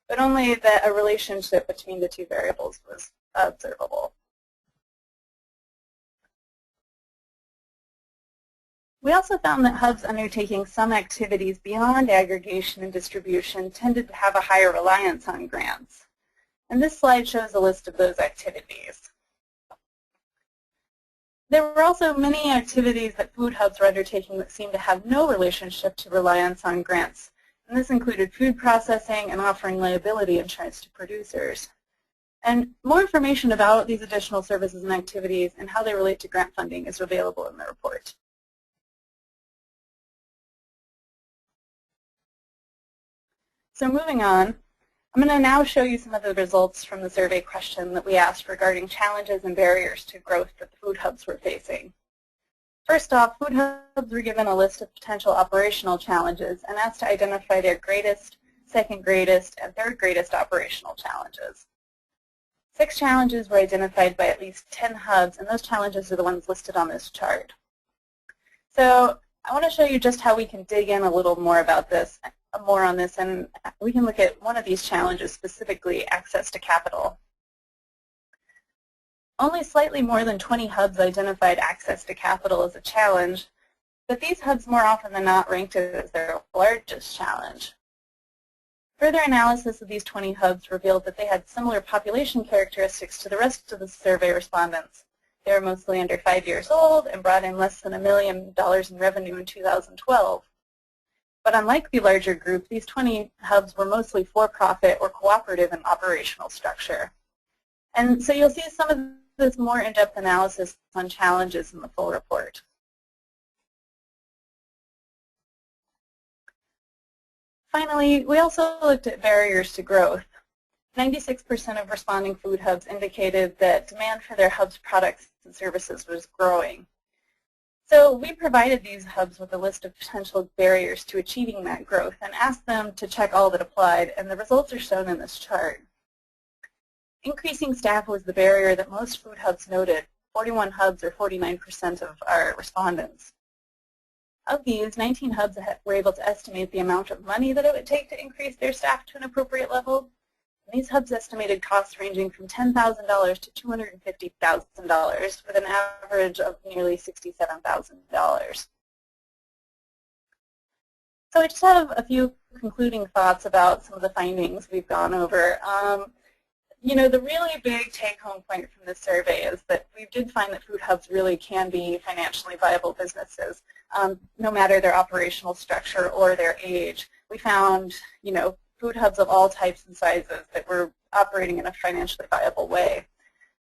but only that a relationship between the two variables was observable. We also found that hubs undertaking some activities beyond aggregation and distribution tended to have a higher reliance on grants. And this slide shows a list of those activities. There were also many activities that food hubs were undertaking that seemed to have no relationship to reliance on grants. And this included food processing and offering liability insurance to producers. And more information about these additional services and activities and how they relate to grant funding is available in the report. So moving on, I'm going to now show you some of the results from the survey question that we asked regarding challenges and barriers to growth that the food hubs were facing. First off, food hubs were given a list of potential operational challenges and asked to identify their greatest, second greatest, and third greatest operational challenges. 6 challenges were identified by at least 10 hubs, and those challenges are the ones listed on this chart. So I want to show you just how we can dig in a little more on this, and we can look at one of these challenges, specifically access to capital. Only slightly more than 20 hubs identified access to capital as a challenge, but these hubs more often than not ranked it as their largest challenge. Further analysis of these 20 hubs revealed that they had similar population characteristics to the rest of the survey respondents. They were mostly under 5 years old and brought in less than $1 million in revenue in 2012. But unlike the larger group, these 20 hubs were mostly for-profit or cooperative in operational structure. And so you'll see some of this more in-depth analysis on challenges in the full report. Finally, we also looked at barriers to growth. 96% of responding food hubs indicated that demand for their hub's products and services was growing. So we provided these hubs with a list of potential barriers to achieving that growth and asked them to check all that applied, and the results are shown in this chart. Increasing staff was the barrier that most food hubs noted, 41 hubs or 49% of our respondents. Of these, 19 hubs were able to estimate the amount of money that it would take to increase their staff to an appropriate level. And these hubs estimated costs ranging from $10,000 to $250,000 with an average of nearly $67,000. So I just have a few concluding thoughts about some of the findings we've gone over. The really big take-home point from this survey is that we did find that food hubs really can be financially viable businesses, no matter their operational structure or their age. We found, food hubs of all types and sizes that were operating in a financially viable way.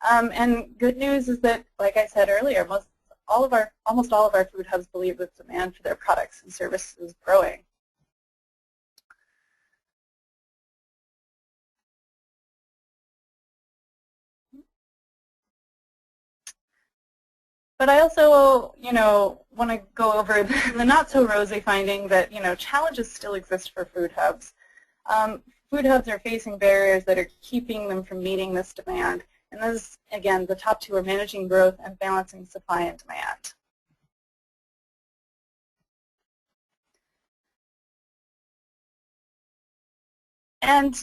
And good news is that, like I said earlier, almost all of our food hubs believe that demand for their products and services is growing. But I also, want to go over the not-so-rosy finding that, challenges still exist for food hubs. Food hubs are facing barriers that are keeping them from meeting this demand. And those, again, the top 2 are managing growth and balancing supply and demand. And,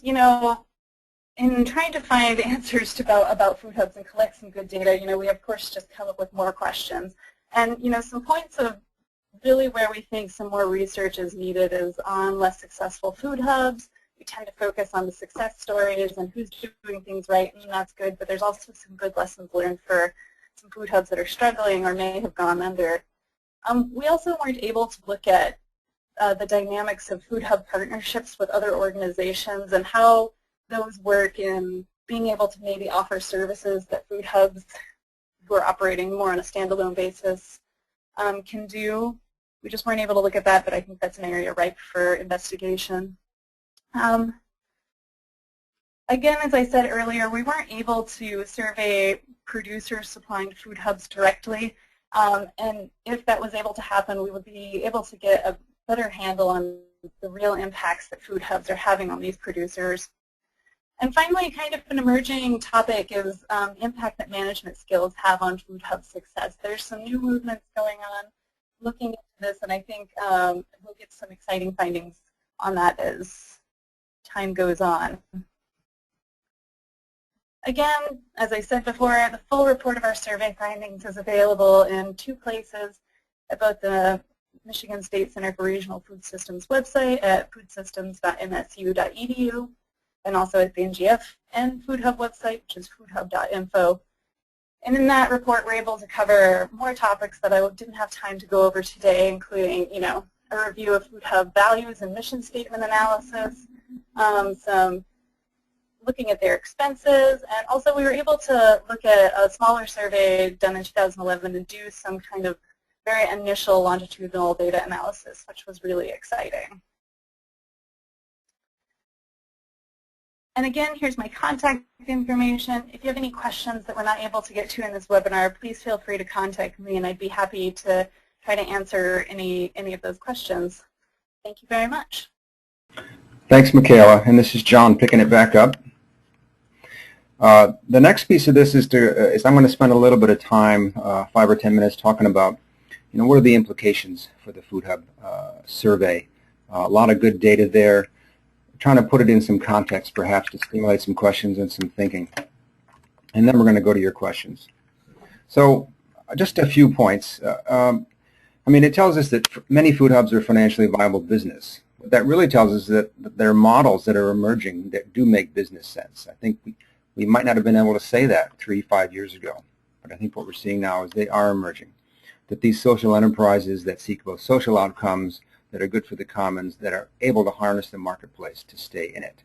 in trying to find answers about food hubs and collect some good data, we of course just come up with more questions. And, some points of really where we think some more research is needed is on less successful food hubs. We tend to focus on the success stories and who's doing things right, and that's good, but there's also some good lessons learned for some food hubs that are struggling or may have gone under. We also weren't able to look at the dynamics of food hub partnerships with other organizations and how those work in being able to maybe offer services that food hubs who are operating more on a standalone basis can do. We just weren't able to look at that, but I think that's an area ripe for investigation. Again, as I said earlier, we weren't able to survey producers supplying food hubs directly, and if that was able to happen, we would be able to get a better handle on the real impacts that food hubs are having on these producers. And finally, kind of an emerging topic is the impact that management skills have on food hub success. There's some new movements going on looking into this, and I think we'll get some exciting findings on that as time goes on. Again, as I said before, the full report of our survey findings is available in 2 places at both the Michigan State Center for Regional Food Systems website at foodsystems.msu.edu and also at the NGFN Food Hub website, which is foodhub.info. And in that report, we're able to cover more topics that I didn't have time to go over today, including, a review of food hub values and mission statement analysis, some looking at their expenses, and also we were able to look at a smaller survey done in 2011 and do some kind of very initial longitudinal data analysis, which was really exciting. And again, here's my contact information. If you have any questions that we're not able to get to in this webinar, please feel free to contact me, and I'd be happy to try to answer any of those questions. Thank you very much. Thanks, Michaela. And this is John picking it back up. The next piece of this is I'm going to spend a little bit of time, 5 or 10 minutes, talking about, what are the implications for the Food Hub survey. A lot of good data there. Trying to put it in some context, perhaps, to stimulate some questions and some thinking. And then we're going to go to your questions. So just a few points. It tells us that many food hubs are financially viable business. What that really tells us that there are models that are emerging that do make business sense. I think we might not have been able to say that 3-5 years ago, but I think what we're seeing now is they are emerging. That these social enterprises that seek both social outcomes that are good for the commons, that are able to harness the marketplace to stay in it.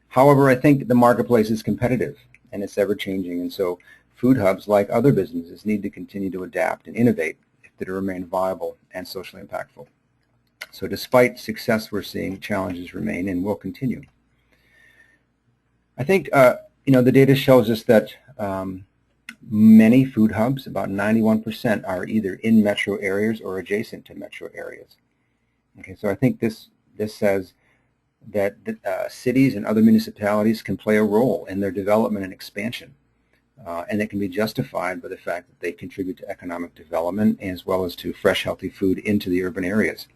However, I think the marketplace is competitive and it's ever-changing, and so food hubs, like other businesses, need to continue to adapt and innovate if they're to remain viable and socially impactful. So despite success we're seeing, challenges remain and will continue. I think the data shows us that many food hubs, about 91%, are either in metro areas or adjacent to metro areas. Okay, so I think this says that cities and other municipalities can play a role in their development and expansion, and it can be justified by the fact that they contribute to economic development as well as to fresh, healthy food into the urban areas.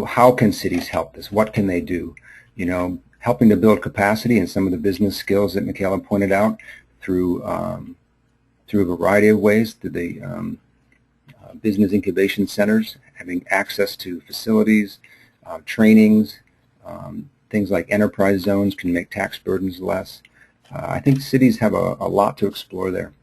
How can cities help this? What can they do? Helping to build capacity and some of the business skills that Michaela pointed out through a variety of ways, through the business incubation centers, having access to facilities, trainings, things like enterprise zones can make tax burdens less. I think cities have a lot to explore there.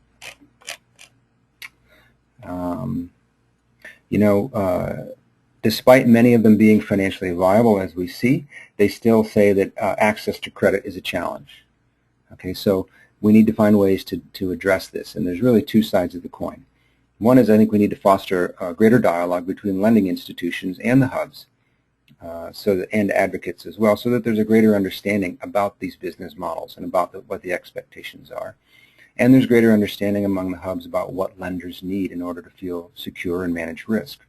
Despite many of them being financially viable, as we see, they still say that access to credit is a challenge. Okay, so we need to find ways to address this, and there's really 2 sides of the coin. One is I think we need to foster a greater dialogue between lending institutions and the hubs, and advocates as well, so that there's a greater understanding about these business models and about what the expectations are. And there's greater understanding among the hubs about what lenders need in order to feel secure and manage risk.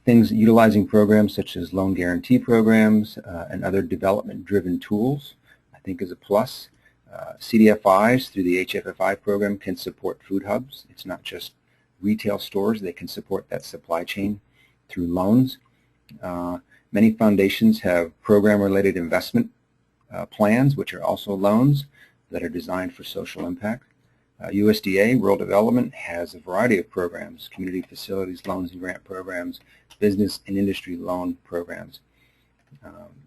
Things utilizing programs such as loan guarantee programs and other development-driven tools, I think, is a plus. CDFIs through the HFFI program can support food hubs. It's not just retail stores. They can support that supply chain through loans. Many foundations have program-related investment plans, which are also loans that are designed for social impact. USDA, Rural Development, has a variety of programs, community facilities, loans and grant programs, business and industry loan programs.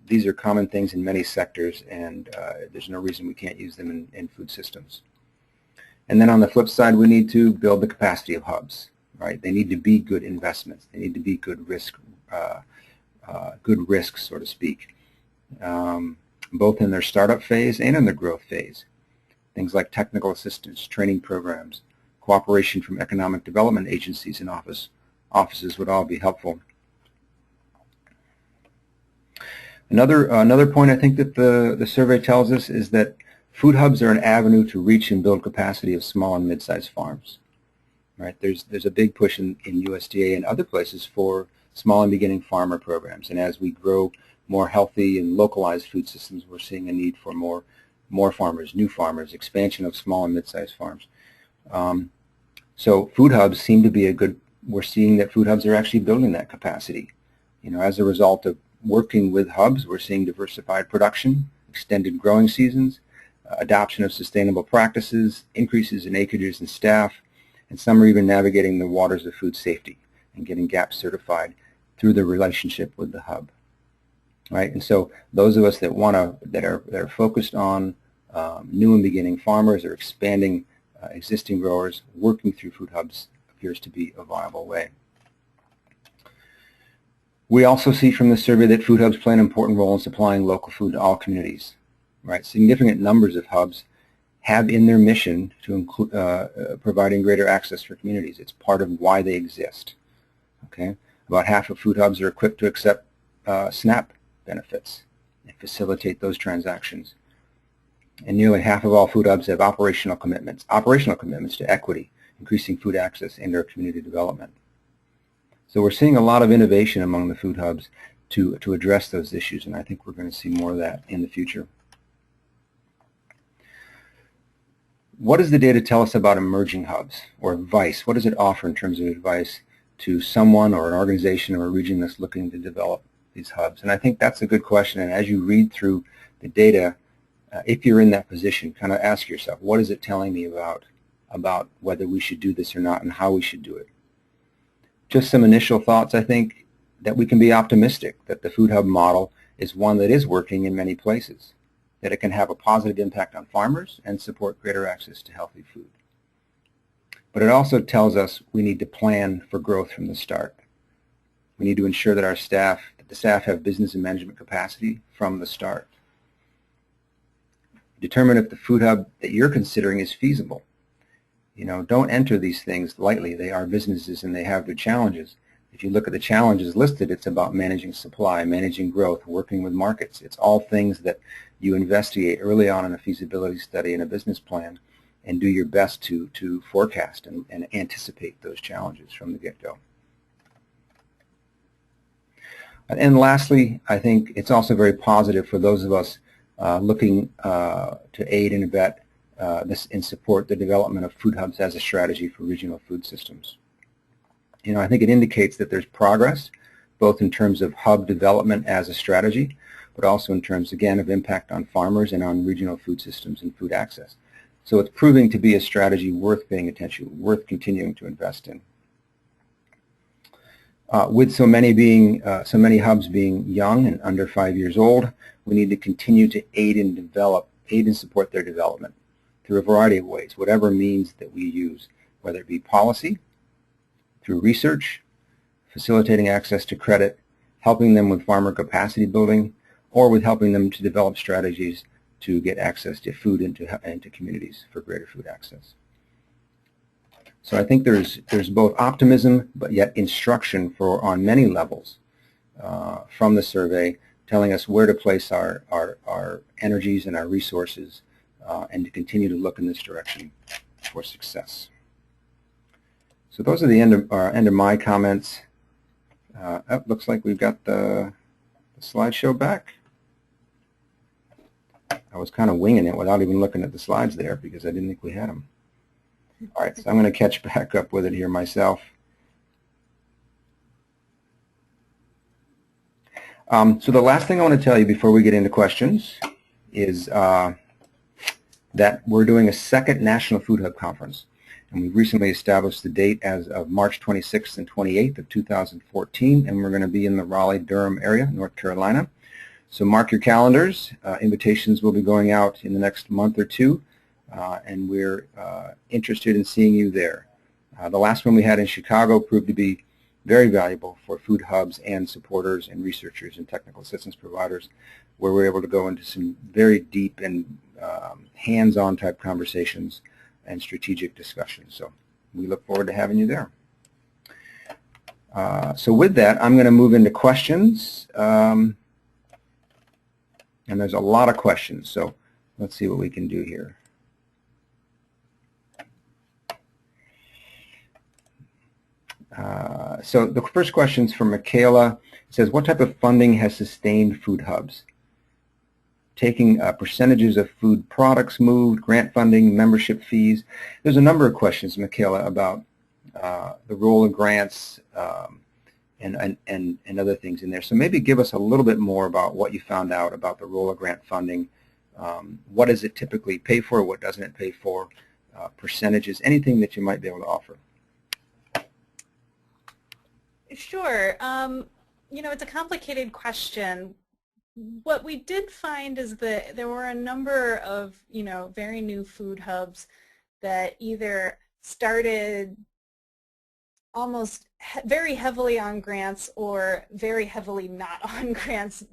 These are common things in many sectors, and there's no reason we can't use them in food systems. And then on the flip side, we need to build the capacity of hubs, right? They need to be good investments. They need to be good risks, so to speak, both in their startup phase and in their growth phase. Things like technical assistance, training programs, cooperation from economic development agencies and offices would all be helpful. Another point I think that the survey tells us is that food hubs are an avenue to reach and build capacity of small and mid-sized farms. Right? There's a big push in USDA and other places for small and beginning farmer programs, and as we grow more healthy and localized food systems, we're seeing a need for more farmers, new farmers, expansion of small and mid-sized farms. So food hubs seem to be we're seeing that food hubs are actually building that capacity. As a result of working with hubs, we're seeing diversified production, extended growing seasons, adoption of sustainable practices, increases in acreages and staff, and some are even navigating the waters of food safety and getting GAP certified through the relationship with the hub. Right? And so those of us that are focused on new and beginning farmers or expanding existing growers, working through food hubs appears to be a viable way. We also see from the survey that food hubs play an important role in supplying local food to all communities. Right? Significant numbers of hubs have in their mission to include providing greater access for communities. It's part of why they exist. Okay? About half of food hubs are equipped to accept SNAP benefits and facilitate those transactions. And nearly half of all food hubs have operational commitments to equity, increasing food access and our community development. So we're seeing a lot of innovation among the food hubs to address those issues, and I think we're going to see more of that in the future. What does the data tell us about emerging hubs, or advice? What does it offer in terms of advice to someone or an organization or a region that's looking to develop these hubs? And I think that's a good question, and as you read through the data, if you're in that position, kind of ask yourself, what is it telling me about whether we should do this or not and how we should do it? Just some initial thoughts. I think that we can be optimistic that the food hub model is one that is working in many places, that it can have a positive impact on farmers and support greater access to healthy food. But it also tells us we need to plan for growth from the start. We need to ensure that the staff have business and management capacity from the start. Determine if the food hub that you're considering is feasible. Don't enter these things lightly. They are businesses and they have their challenges. If you look at the challenges listed, it's about managing supply, managing growth, working with markets. It's all things that you investigate early on in a feasibility study and a business plan and do your best to forecast and anticipate those challenges from the get-go. And lastly, I think it's also very positive for those of us looking to aid and abet this and support the development of food hubs as a strategy for regional food systems. I think it indicates that there's progress, both in terms of hub development as a strategy, but also in terms, again, of impact on farmers and on regional food systems and food access. So it's proving to be a strategy worth paying attention, worth continuing to invest in. With so many hubs being young and under 5 years old, we need to continue to aid and support their development through a variety of ways, whatever means that we use, whether it be policy, through research, facilitating access to credit, helping them with farmer capacity building, or with helping them to develop strategies to get access to food into communities for greater food access. So I think there's both optimism, but yet instruction on many levels from the survey, telling us where to place our energies and our resources and to continue to look in this direction for success. So those are the end of my comments. It looks like we've got the slideshow back. I was kind of winging it without even looking at the slides there because I didn't think we had them. All right, so I'm going to catch back up with it here myself. So the last thing I want to tell you before we get into questions is that we're doing a second National Food Hub Conference. And we've recently established the date as of March 26th and 28th of 2014, and we're going to be in the Raleigh-Durham area, North Carolina. So mark your calendars. Invitations will be going out in the next month or two, and we're interested in seeing you there. The last one we had in Chicago proved to be very valuable for food hubs and supporters and researchers and technical assistance providers, where we're able to go into some very deep and hands-on type conversations and strategic discussions. So we look forward to having you there. So with that, I'm going to move into questions. And there's a lot of questions, so let's see what we can do here. So the first question is from Michaela. It says, what type of funding has sustained food hubs? Taking percentages of food products moved, grant funding, membership fees. There's a number of questions, Michaela, about the role of grants and other things in there. So maybe give us a little bit more about what you found out about the role of grant funding. What does it typically pay for? What doesn't it pay for? Percentages, anything that you might be able to offer. Sure. You know, it's a complicated question. What we did find is that there were a number of, you know, very new food hubs that either started almost very heavily on grants or very heavily not on grants.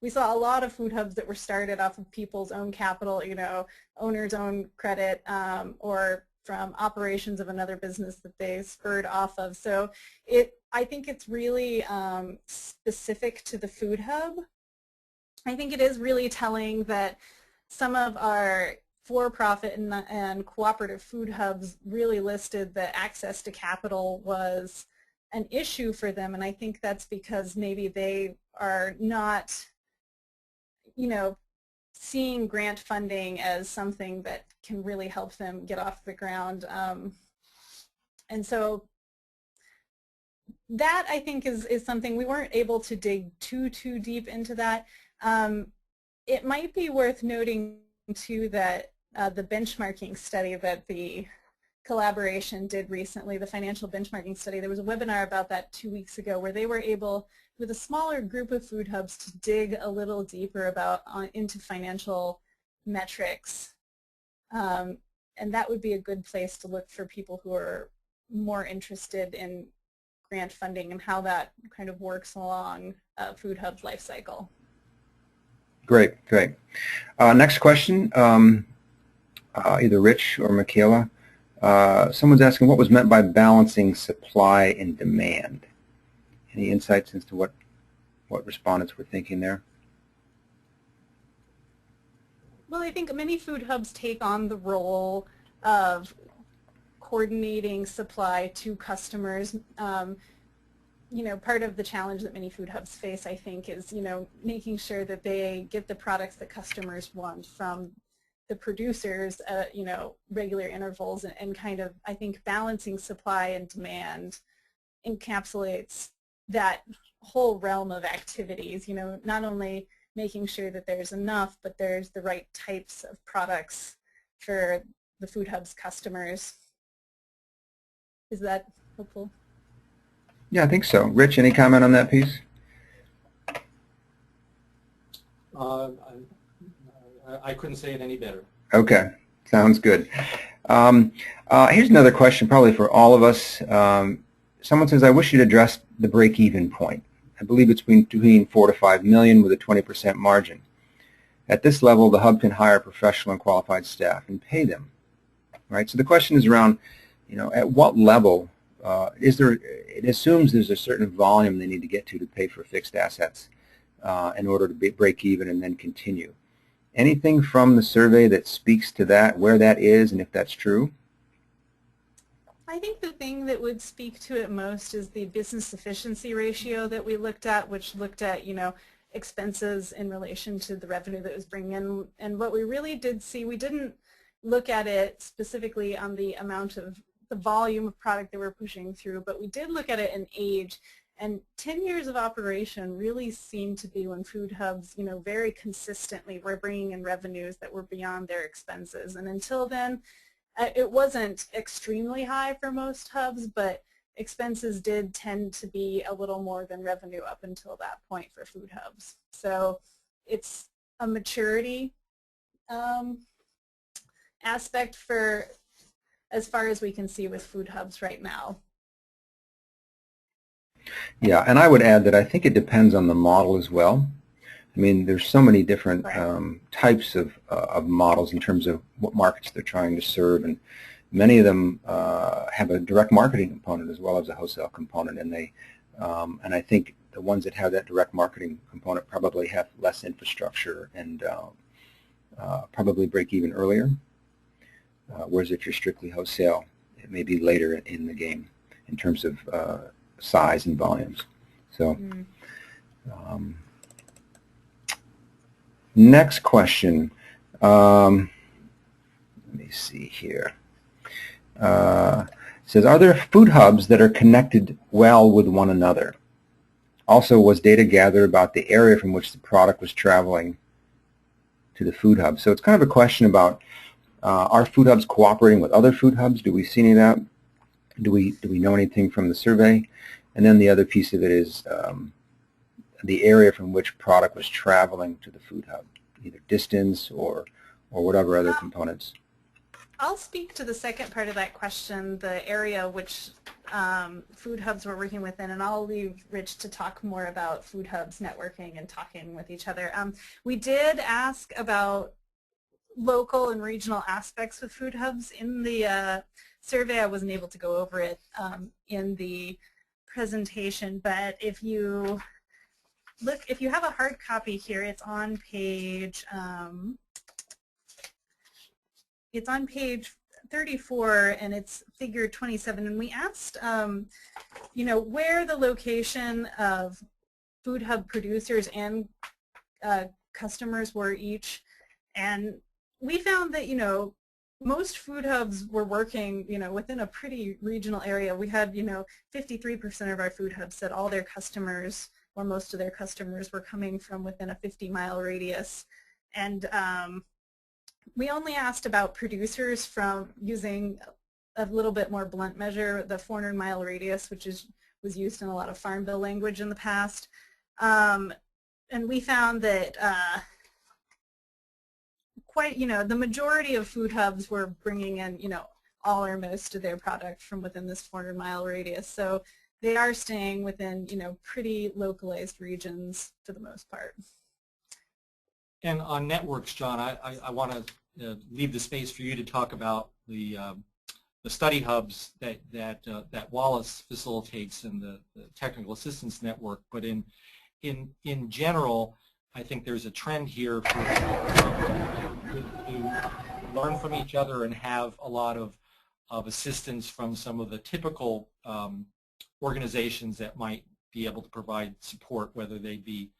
We saw a lot of food hubs that were started off of people's own capital, you know, owner's own credit, or from operations of another business that they spurred off of. So I think it's really specific to the food hub. I think it is really telling that some of our for-profit and cooperative food hubs really listed that access to capital was an issue for them, and I think that's because maybe they are not, you know, seeing grant funding as something that can really help them get off the ground. And so that, I think, is something we weren't able to dig too deep into that. It might be worth noting, too, that the benchmarking study that the collaboration did recently, the financial benchmarking study, there was a webinar about that 2 weeks ago where they were able, with a smaller group of food hubs, to dig a little deeper into financial metrics. And that would be a good place to look for people who are more interested in grant funding and how that kind of works along a food hub's life cycle. Great, great. Next question, either Rich or Michaela. Someone's asking what was meant by balancing supply and demand. Any insights as to what respondents were thinking there? Well, I think many food hubs take on the role of coordinating supply to customers. You know, part of the challenge that many food hubs face, I think, is, you know, making sure that they get the products that customers want from the producers at, you know, regular intervals, and kind of, I think, balancing supply and demand encapsulates that whole realm of activities, you know, not only making sure that there's enough, but there's the right types of products for the food hub's customers. Is that helpful? Yeah, I think so. Rich, any comment on that piece? I couldn't say it any better. Okay, sounds good. Here's another question probably for all of us. Someone says, I wish you'd address the break-even point. I believe it's between 4 to 5 million with a 20% margin. At this level, the hub can hire professional and qualified staff and pay them. Right? So the question is around, you know, at what level it assumes there's a certain volume they need to get to pay for fixed assets in order to break even and then continue. Anything from the survey that speaks to that, where that is, and if that's true? I think the thing that would speak to it most is the business efficiency ratio that we looked at, which looked at, you know, expenses in relation to the revenue that was bringing in. And what we really did see, we didn't look at it specifically on the amount of the volume of product that we're pushing through, but we did look at it in age. And 10 years of operation really seemed to be when food hubs, you know, very consistently were bringing in revenues that were beyond their expenses. And until then, it wasn't extremely high for most hubs, but expenses did tend to be a little more than revenue up until that point for food hubs. So it's a maturity aspect for as far as we can see with food hubs right now. Yeah, and I would add that I think it depends on the model as well. I mean, there's so many different Right. types of models in terms of what markets they're trying to serve, and many of them have a direct marketing component as well as a wholesale component, and and I think the ones that have that direct marketing component probably have less infrastructure and probably break even earlier, whereas if you're strictly wholesale, it may be later in the game in terms of size and volumes. So. Next question. Let me see here. It says, are there food hubs that are connected well with one another? Also, was data gathered about the area from which the product was traveling to the food hub? So it's kind of a question about, are food hubs cooperating with other food hubs? Do we see any of that? Do we know anything from the survey? And then the other piece of it is the area from which product was traveling to the food hub, either distance or whatever other components. I'll speak to the second part of that question, the area which food hubs we're working within, and I'll leave Rich to talk more about food hubs networking and talking with each other. We did ask about local and regional aspects with food hubs in the survey. I wasn't able to go over it in the presentation, but if you look, if you have a hard copy here, it's on page 34, and it's figure 27. And we asked, you know, where the location of food hub producers and customers were each, and we found that, you know, most food hubs were working, you know, within a pretty regional area. We had, you know, 53% of our food hubs said all their customers, or most of their customers, were coming from within a 50-mile radius. And we only asked about producers from using a little bit more blunt measure, the 400-mile radius, which was used in a lot of farm bill language in the past. And we found that you know, the majority of food hubs were bringing in, you know, all or most of their product from within this 400-mile radius. So they are staying within, you know, pretty localized regions for the most part. And on networks, John, I want to leave the space for you to talk about the study hubs that Wallace facilitates and the technical assistance network. But in general, I think there's a trend here for to learn from each other and have a lot of assistance from some of the typical organizations that might be able to provide support, whether they be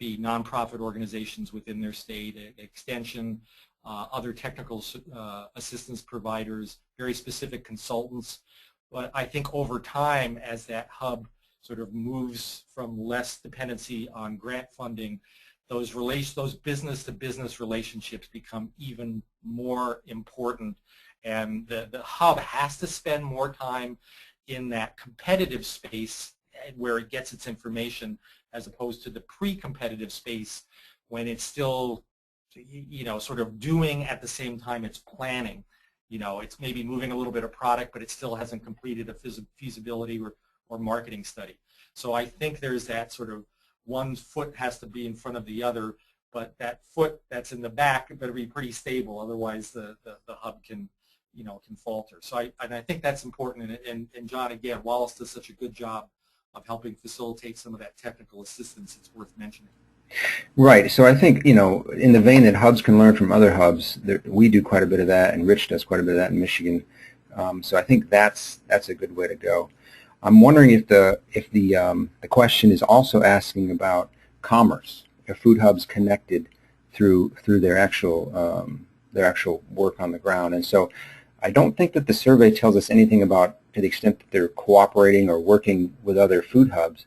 nonprofit organizations within their state, extension, other technical assistance providers, very specific consultants. But I think over time, as that hub sort of moves from less dependency on grant funding, those business-to-business relationships become even more important, and the hub has to spend more time in that competitive space where it gets its information, as opposed to the pre-competitive space when it's still, you know, sort of doing at the same time it's planning. You know, it's maybe moving a little bit of product, but it still hasn't completed a feasibility or marketing study. So I think there's that sort of one foot has to be in front of the other, but that foot that's in the back better be pretty stable, otherwise the hub can, you know, can falter. So I think that's important, and John, again, Wallace does such a good job of helping facilitate some of that technical assistance. It's worth mentioning. Right. So I think, you know, in the vein that hubs can learn from other hubs, we do quite a bit of that, and Rich does quite a bit of that in Michigan. So I think that's a good way to go. I'm wondering if the question is also asking about commerce. Are food hubs connected through their actual work on the ground? And so I don't think that the survey tells us anything about, to the extent that they're cooperating or working with other food hubs,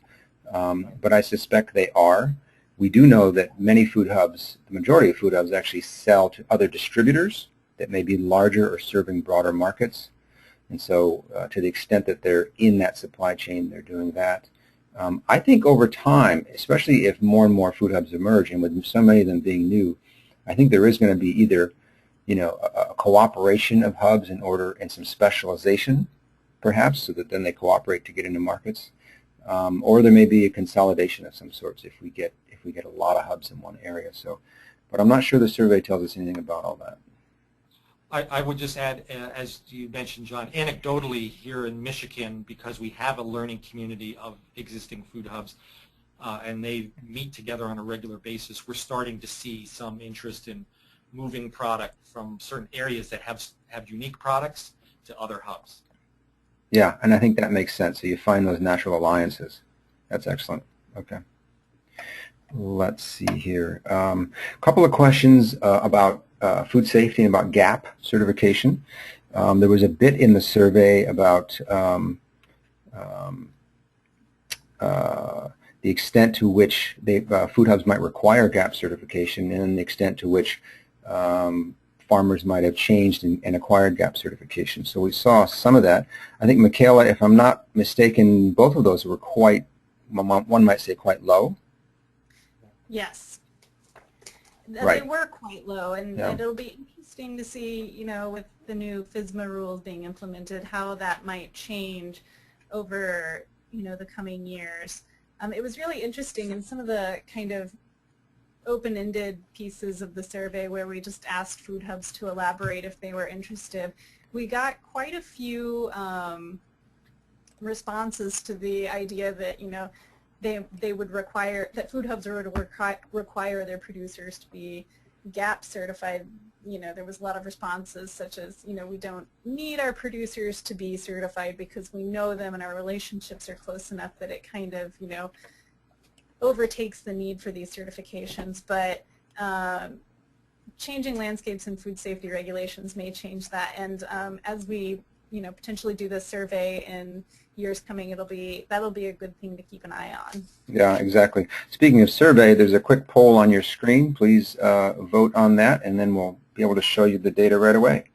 but I suspect they are. We do know that many food hubs, the majority of food hubs, actually sell to other distributors that may be larger or serving broader markets. And so to the extent that they're in that supply chain, they're doing that. I think over time, especially if more and more food hubs emerge, and with so many of them being new, I think there is going to be either, you know, a cooperation of hubs and some specialization, perhaps, so that then they cooperate to get into markets, or there may be a consolidation of some sorts if we we get a lot of hubs in one area. So, but I'm not sure the survey tells us anything about all that. I would just add, as you mentioned, John, anecdotally here in Michigan, because we have a learning community of existing food hubs, and they meet together on a regular basis, we're starting to see some interest in moving product from certain areas that have unique products to other hubs. Yeah, and I think that makes sense. So you find those natural alliances. That's excellent. Okay. Let's see here. A couple of questions about food safety and about GAP certification. There was a bit in the survey about the extent to which food hubs might require GAP certification and the extent to which farmers might have changed and acquired GAP certification. So we saw some of that. I think, Michaela, if I'm not mistaken, both of those were quite, one might say, quite low. Yes. Right. They were quite low, and Yeah. it'll be interesting to see, you know, with the new FSMA rules being implemented, how that might change over, you know, the coming years. It was really interesting in some of the kind of open-ended pieces of the survey where we just asked food hubs to elaborate if they were interested. We got quite a few responses to the idea that, you know, they would require, that food hubs would require their producers to be GAP certified. You know, there was a lot of responses such as, you know, we don't need our producers to be certified because we know them and our relationships are close enough that it kind of, you know, overtakes the need for these certifications. But changing landscapes and food safety regulations may change that. And as we, you know, potentially do this survey in years coming, that'll be a good thing to keep an eye on. Yeah, exactly. Speaking of survey, there's a quick poll on your screen. Please vote on that, and then we'll be able to show you the data right away.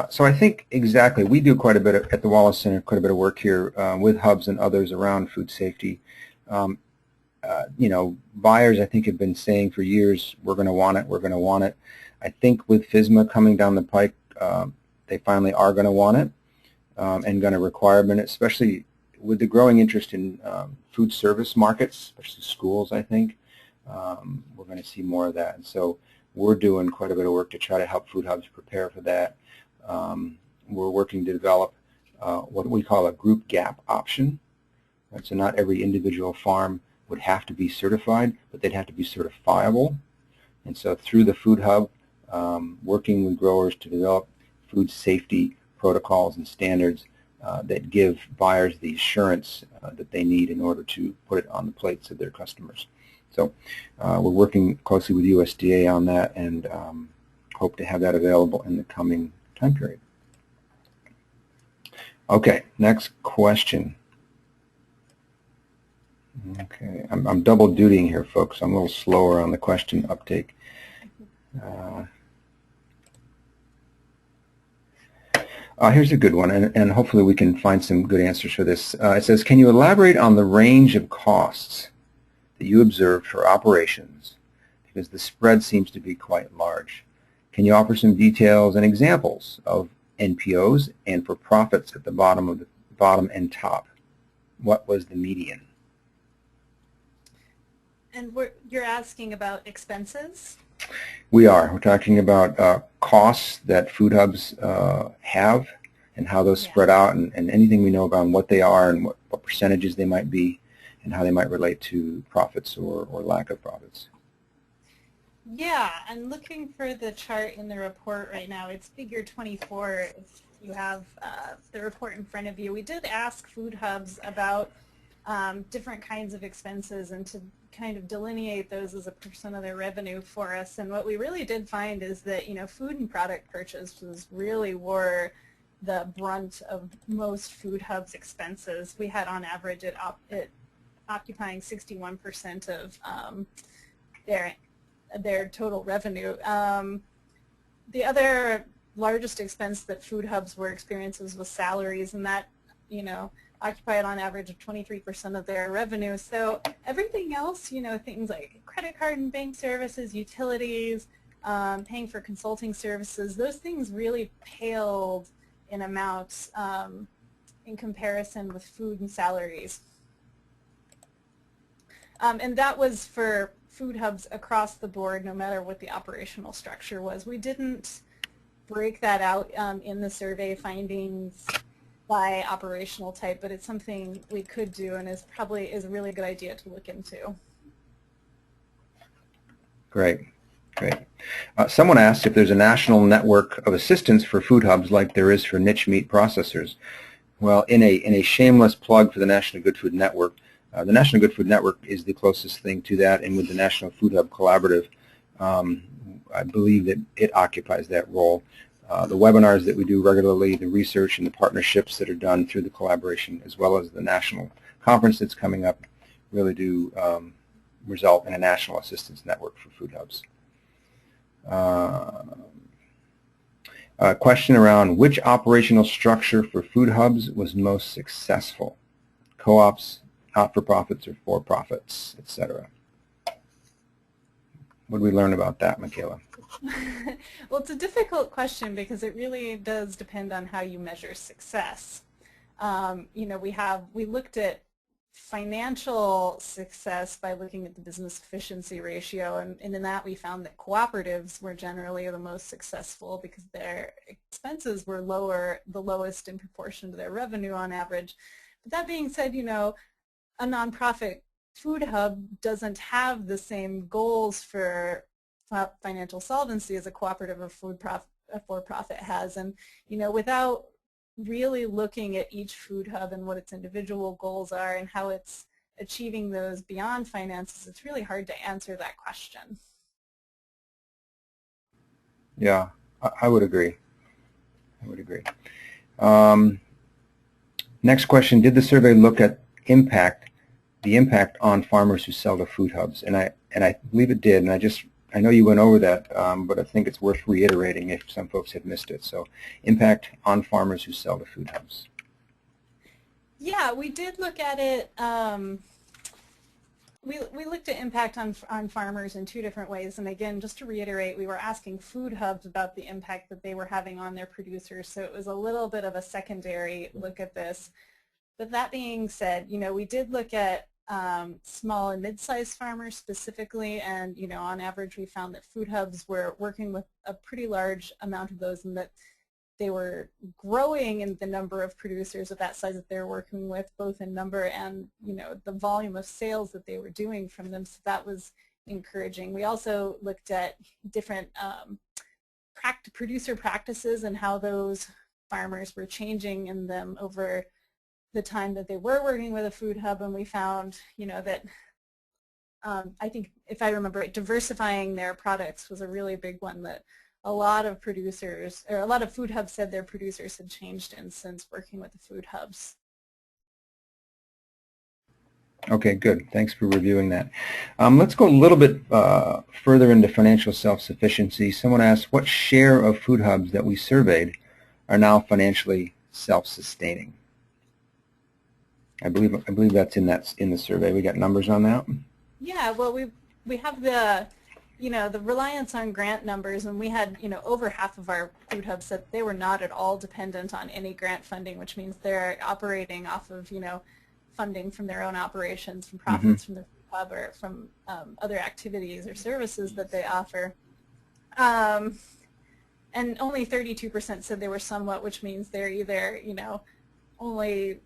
So I think exactly, we do quite a bit at the Wallace Center, quite a bit of work here with hubs and others around food safety. You know, buyers, I think, have been saying for years, we're going to want it, we're going to want it. I think with FSMA coming down the pike, they finally are going to want it and going to require it, especially with the growing interest in food service markets, especially schools, I think. We're going to see more of that. And so we're doing quite a bit of work to try to help food hubs prepare for that. We're working to develop what we call a group GAP option. Right? So not every individual farm would have to be certified, but they'd have to be certifiable. And so through the food hub, working with growers to develop food safety protocols and standards that give buyers the assurance that they need in order to put it on the plates of their customers. So we're working closely with USDA on that and hope to have that available in the coming time period. Okay, next question. Okay, I'm double dutying here, folks. I'm a little slower on the question uptake. Here's a good one, and hopefully we can find some good answers for this. It says, can you elaborate on the range of costs that you observed for operations, because the spread seems to be quite large. Can you offer some details and examples of NPOs and for profits at the bottom and top? What was the median? And you're asking about expenses? We are. We're talking about costs that food hubs have and how those spread out, and anything we know about what they are and what percentages they might be and how they might relate to profits or lack of profits. Yeah, I'm looking for the chart in the report right now. It's figure 24 if you have the report in front of you. We did ask food hubs about different kinds of expenses and to kind of delineate those as a % of their revenue for us. And what we really did find is that, you know, food and product purchases really were the brunt of most food hubs' expenses. We had on average it occupying 61% of their total revenue. The other largest expense that food hubs were experiencing was salaries, and that, you know, occupied on average of 23% of their revenue. So everything else, you know, things like credit card and bank services, utilities, paying for consulting services, those things really paled in amounts in comparison with food and salaries. And that was for food hubs across the board, no matter what the operational structure was. We didn't break that out in the survey findings by operational type, but it's something we could do and is probably a really good idea to look into. Great, great. Someone asked if there's a national network of assistance for food hubs like there is for niche meat processors. Well, in a shameless plug for the National Good Food Network, the National Good Food Network is the closest thing to that, and with the National Food Hub Collaborative, I believe that it occupies that role. The webinars that we do regularly, the research and the partnerships that are done through the collaboration, as well as the national conference that's coming up, really do result in a national assistance network for food hubs. A question around which operational structure for food hubs was most successful? Co-ops, not-for-profits, or for-profits, etc. What did we learn about that, Michaela? Well, it's a difficult question because it really does depend on how you measure success. You know, we looked at financial success by looking at the business efficiency ratio, and in that we found that cooperatives were generally the most successful because their expenses were the lowest in proportion to their revenue on average. But that being said, you know, a nonprofit food hub doesn't have the same goals for financial solvency as a cooperative or for-profit has, and you know, without really looking at each food hub and what its individual goals are and how it's achieving those beyond finances, it's really hard to answer that question. Yeah, I would agree. I would agree. Next question, did the survey look at the impact on farmers who sell to food hubs? And I believe it did, and I know you went over that, but I think it's worth reiterating if some folks have missed it. So, impact on farmers who sell to food hubs. Yeah, we did look at it. We looked at impact on farmers in two different ways. And again, just to reiterate, we were asking food hubs about the impact that they were having on their producers. So it was a little bit of a secondary look at this. But that being said, you know, we did look at small and mid-sized farmers specifically, and you know, on average we found that food hubs were working with a pretty large amount of those, and that they were growing in the number of producers of that size that they were working with, both in number and you know, the volume of sales that they were doing from them. So that was encouraging. We also looked at different producer practices and how those farmers were changing in them over the time that they were working with a food hub, and we found, you know, that I think, if I remember it, diversifying their products was a really big one that a lot of producers, or a lot of food hubs said their producers had changed in since working with the food hubs. Okay, good. Thanks for reviewing that. Let's go a little bit further into financial self-sufficiency. Someone asked, what share of food hubs that we surveyed are now financially self-sustaining? I believe that's in the survey. We got numbers on that? Yeah, well, we have the, you know, the reliance on grant numbers, and we had, you know, over half of our food hubs said they were not at all dependent on any grant funding, which means they're operating off of, you know, funding from their own operations, from profits from the food hub, or from other activities or services that they offer. And only 32% said they were somewhat, which means they're either, you know, only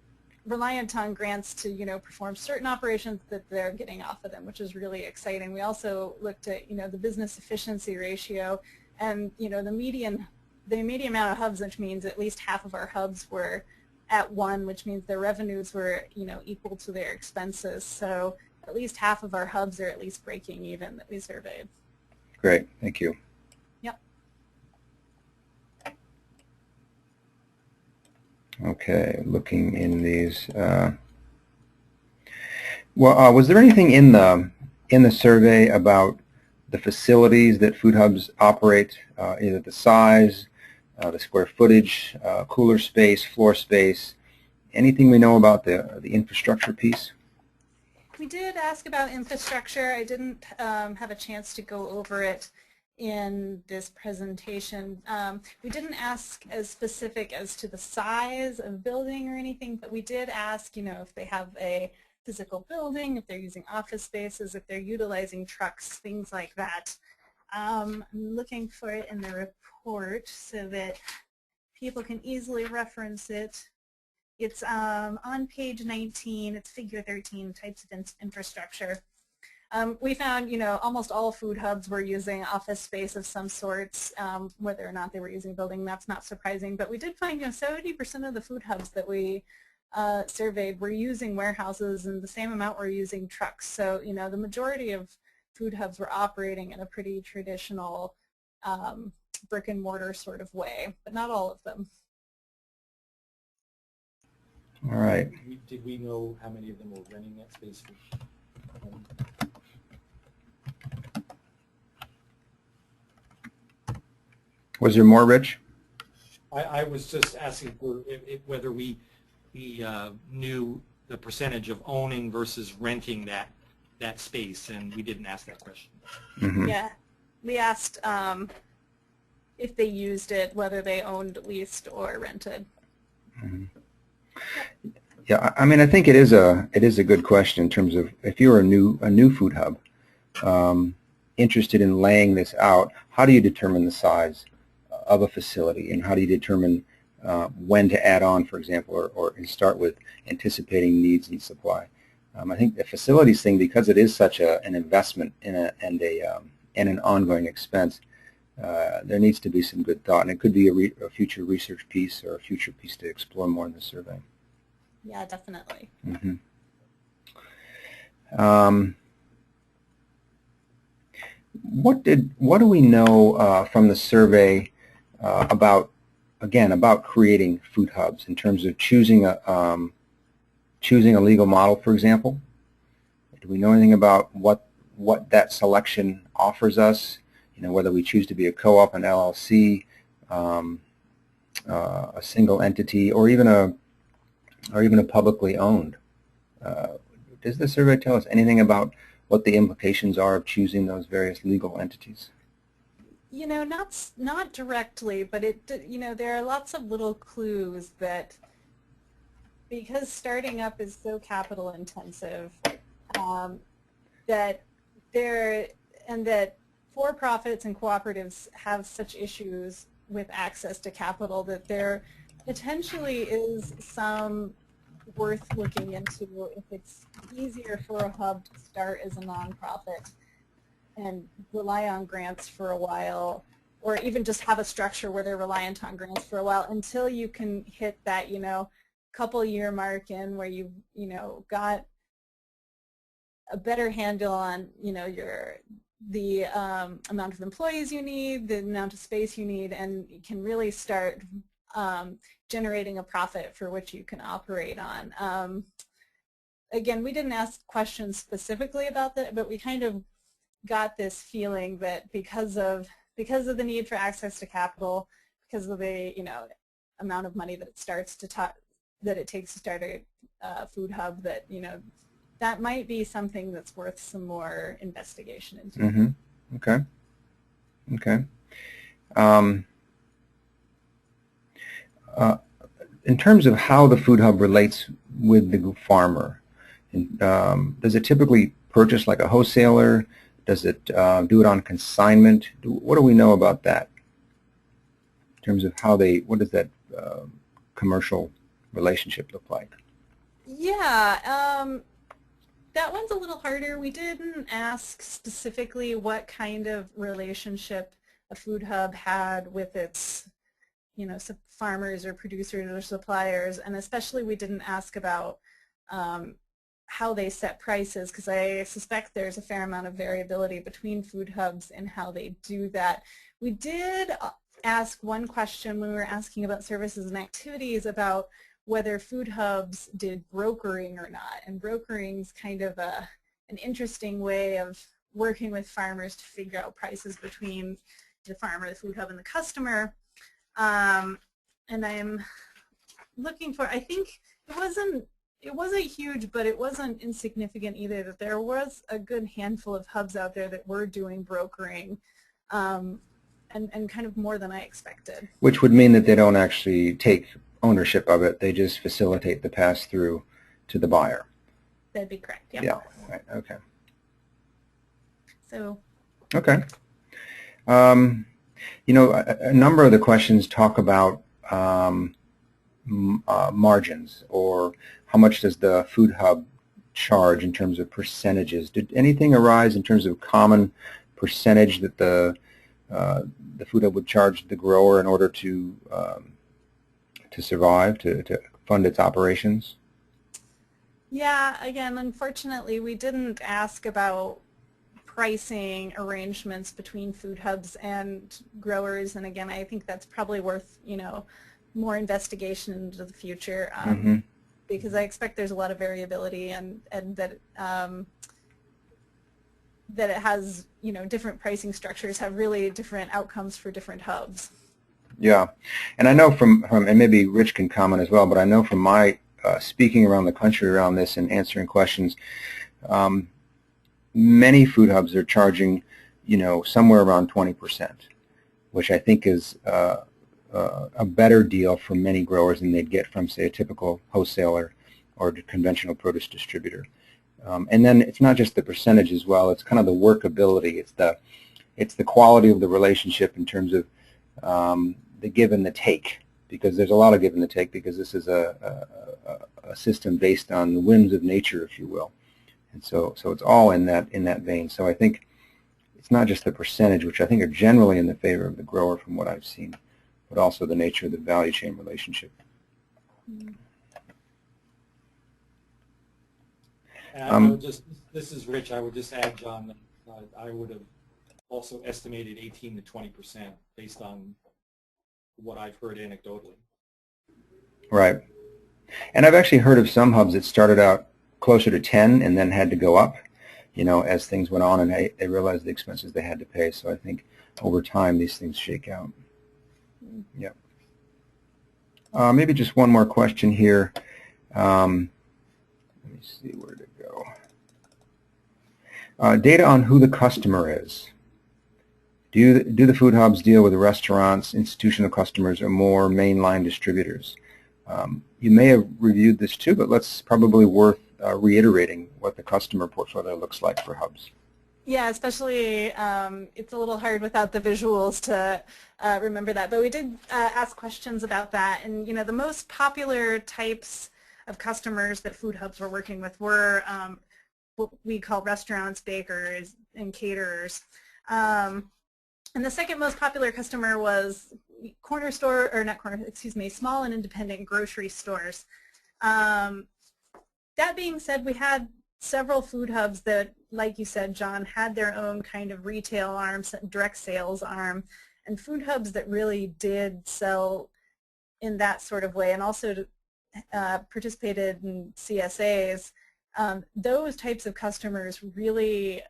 reliant on grants to, you know, perform certain operations that they're getting off of them, which is really exciting. We also looked at, you know, the business efficiency ratio, and, you know, the median amount of hubs, which means at least half of our hubs were at 1, which means their revenues were, you know, equal to their expenses. So at least half of our hubs are at least breaking even that we surveyed. Great, thank you. Yep. Okay, looking in these. Was there anything in the survey about the facilities that food hubs operate, either the size, the square footage, cooler space, floor space? Anything we know about the infrastructure piece? We did ask about infrastructure. I didn't have a chance to go over it in this presentation. We didn't ask as specific as to the size of building or anything, but we did ask, you know, if they have a physical building, if they're using office spaces, if they're utilizing trucks, things like that. I'm looking for it in the report so that people can easily reference it. It's on page 19, it's figure 13, types of infrastructure. We found, almost all food hubs were using office space of some sorts. Whether or not they were using a building, that's not surprising. But we did find, 70% of the food hubs that we surveyed were using warehouses, and the same amount were using trucks. So, the majority of food hubs were operating in a pretty traditional brick and mortar sort of way, but not all of them. All right. Did we know how many of them were renting that space for home? Was there more, Rich? I was just asking for whether we knew the percentage of owning versus renting that space, and we didn't ask that question. Mm-hmm. Yeah, we asked if they used it, whether they owned, leased, or rented. Mm-hmm. Yeah, I mean, I think it is a good question in terms of if you're a new food hub interested in laying this out, how do you determine the size of a facility, and how do you determine when to add on, for example, or start with anticipating needs and supply? I think the facilities thing, because it is such an investment and an ongoing expense, there needs to be some good thought, and it could be a future research piece or a future piece to explore more in the survey. Yeah, definitely. Mm-hmm. What do we know from the survey about creating food hubs in terms of choosing a legal model, for example? Do we know anything about what that selection offers us? Whether we choose to be a co-op, an LLC, a single entity, or even a publicly owned. Does the survey tell us anything about what the implications are of choosing those various legal entities? Not directly, but there are lots of little clues that, because starting up is so capital intensive, that for-profits and cooperatives have such issues with access to capital that there potentially is some worth looking into if it's easier for a hub to start as a nonprofit and rely on grants for a while, or even just have a structure where they're reliant on grants for a while until you can hit that, couple year mark in where you've, got a better handle on, the amount of employees you need, the amount of space you need, and you can really start generating a profit for which you can operate on. Again, we didn't ask questions specifically about that, but we kind of got this feeling that because of the need for access to capital, because of the amount of money that it takes to start a food hub, that that might be something that's worth some more investigation into. Mm-hmm. Okay. Okay. In terms of how the food hub relates with the farmer, does it typically purchase like a wholesaler? Does it do it on consignment? What do we know about that in terms of what does that commercial relationship look like? Yeah, that one's a little harder. We didn't ask specifically what kind of relationship a food hub had with its farmers or producers or suppliers, and especially we didn't ask about how they set prices, because I suspect there's a fair amount of variability between food hubs and how they do that. We did ask one question when we were asking about services and activities about whether food hubs did brokering or not, and brokering is kind of an interesting way of working with farmers to figure out prices between the farmer, the food hub, and the customer. And I'm looking for, I think it wasn't huge, but it wasn't insignificant either, that there was a good handful of hubs out there that were doing brokering, and kind of more than I expected. Which would mean that they don't actually take ownership of it, they just facilitate the pass-through to the buyer. That'd be correct. Yep. Yeah. Right. Okay. So. Okay. You know, a number of the questions talk about margins, or how much does the food hub charge in terms of percentages. Did anything arise in terms of common percentage that the food hub would charge the grower in order to survive, to fund its operations? Yeah, again, unfortunately, we didn't ask about pricing arrangements between food hubs and growers, and again, I think that's probably worth, you know, more investigation into the future, because I expect there's a lot of variability, and that that it has, you know, different pricing structures have really different outcomes for different hubs. Yeah, and I know from and maybe Rich can comment as well, but I know from my speaking around the country around this and answering questions, many food hubs are charging, you know, somewhere around 20%, which I think is a better deal for many growers than they'd get from, say, a typical wholesaler or conventional produce distributor. And then it's not just the percentage as well; it's kind of the workability. It's the quality of the relationship in terms of the give and the take, because there's a lot of give and the take, because this is a system based on the whims of nature, if you will. And so it's all in that vein. So I think it's not just the percentage, which I think are generally in the favor of the grower from what I've seen, but also the nature of the value chain relationship. And I would just, this is Rich, I would just add, John, that I would have also estimated 18 to 20% based on what I've heard anecdotally. Right. And I've actually heard of some hubs that started out closer to 10 and then had to go up, you know, as things went on, and they realized the expenses they had to pay. So I think over time these things shake out. Yep. Maybe just one more question here. Let me see where to go. Data on who the customer is. Do the food hubs deal with restaurants, institutional customers, or more mainline distributors? You may have reviewed this too, but it's probably worth reiterating what the customer portfolio looks like for hubs. Yeah, especially it's a little hard without the visuals to remember that. But we did ask questions about that, and you know, the most popular types of customers that food hubs were working with were what we call restaurants, bakers, and caterers. And the second most popular customer was corner store, or not corner, excuse me, small and independent grocery stores. That being said, we had several food hubs that, like you said, John, had their own kind of retail arm, direct sales arm, and food hubs that really did sell in that sort of way, and also participated in CSAs. Those types of customers really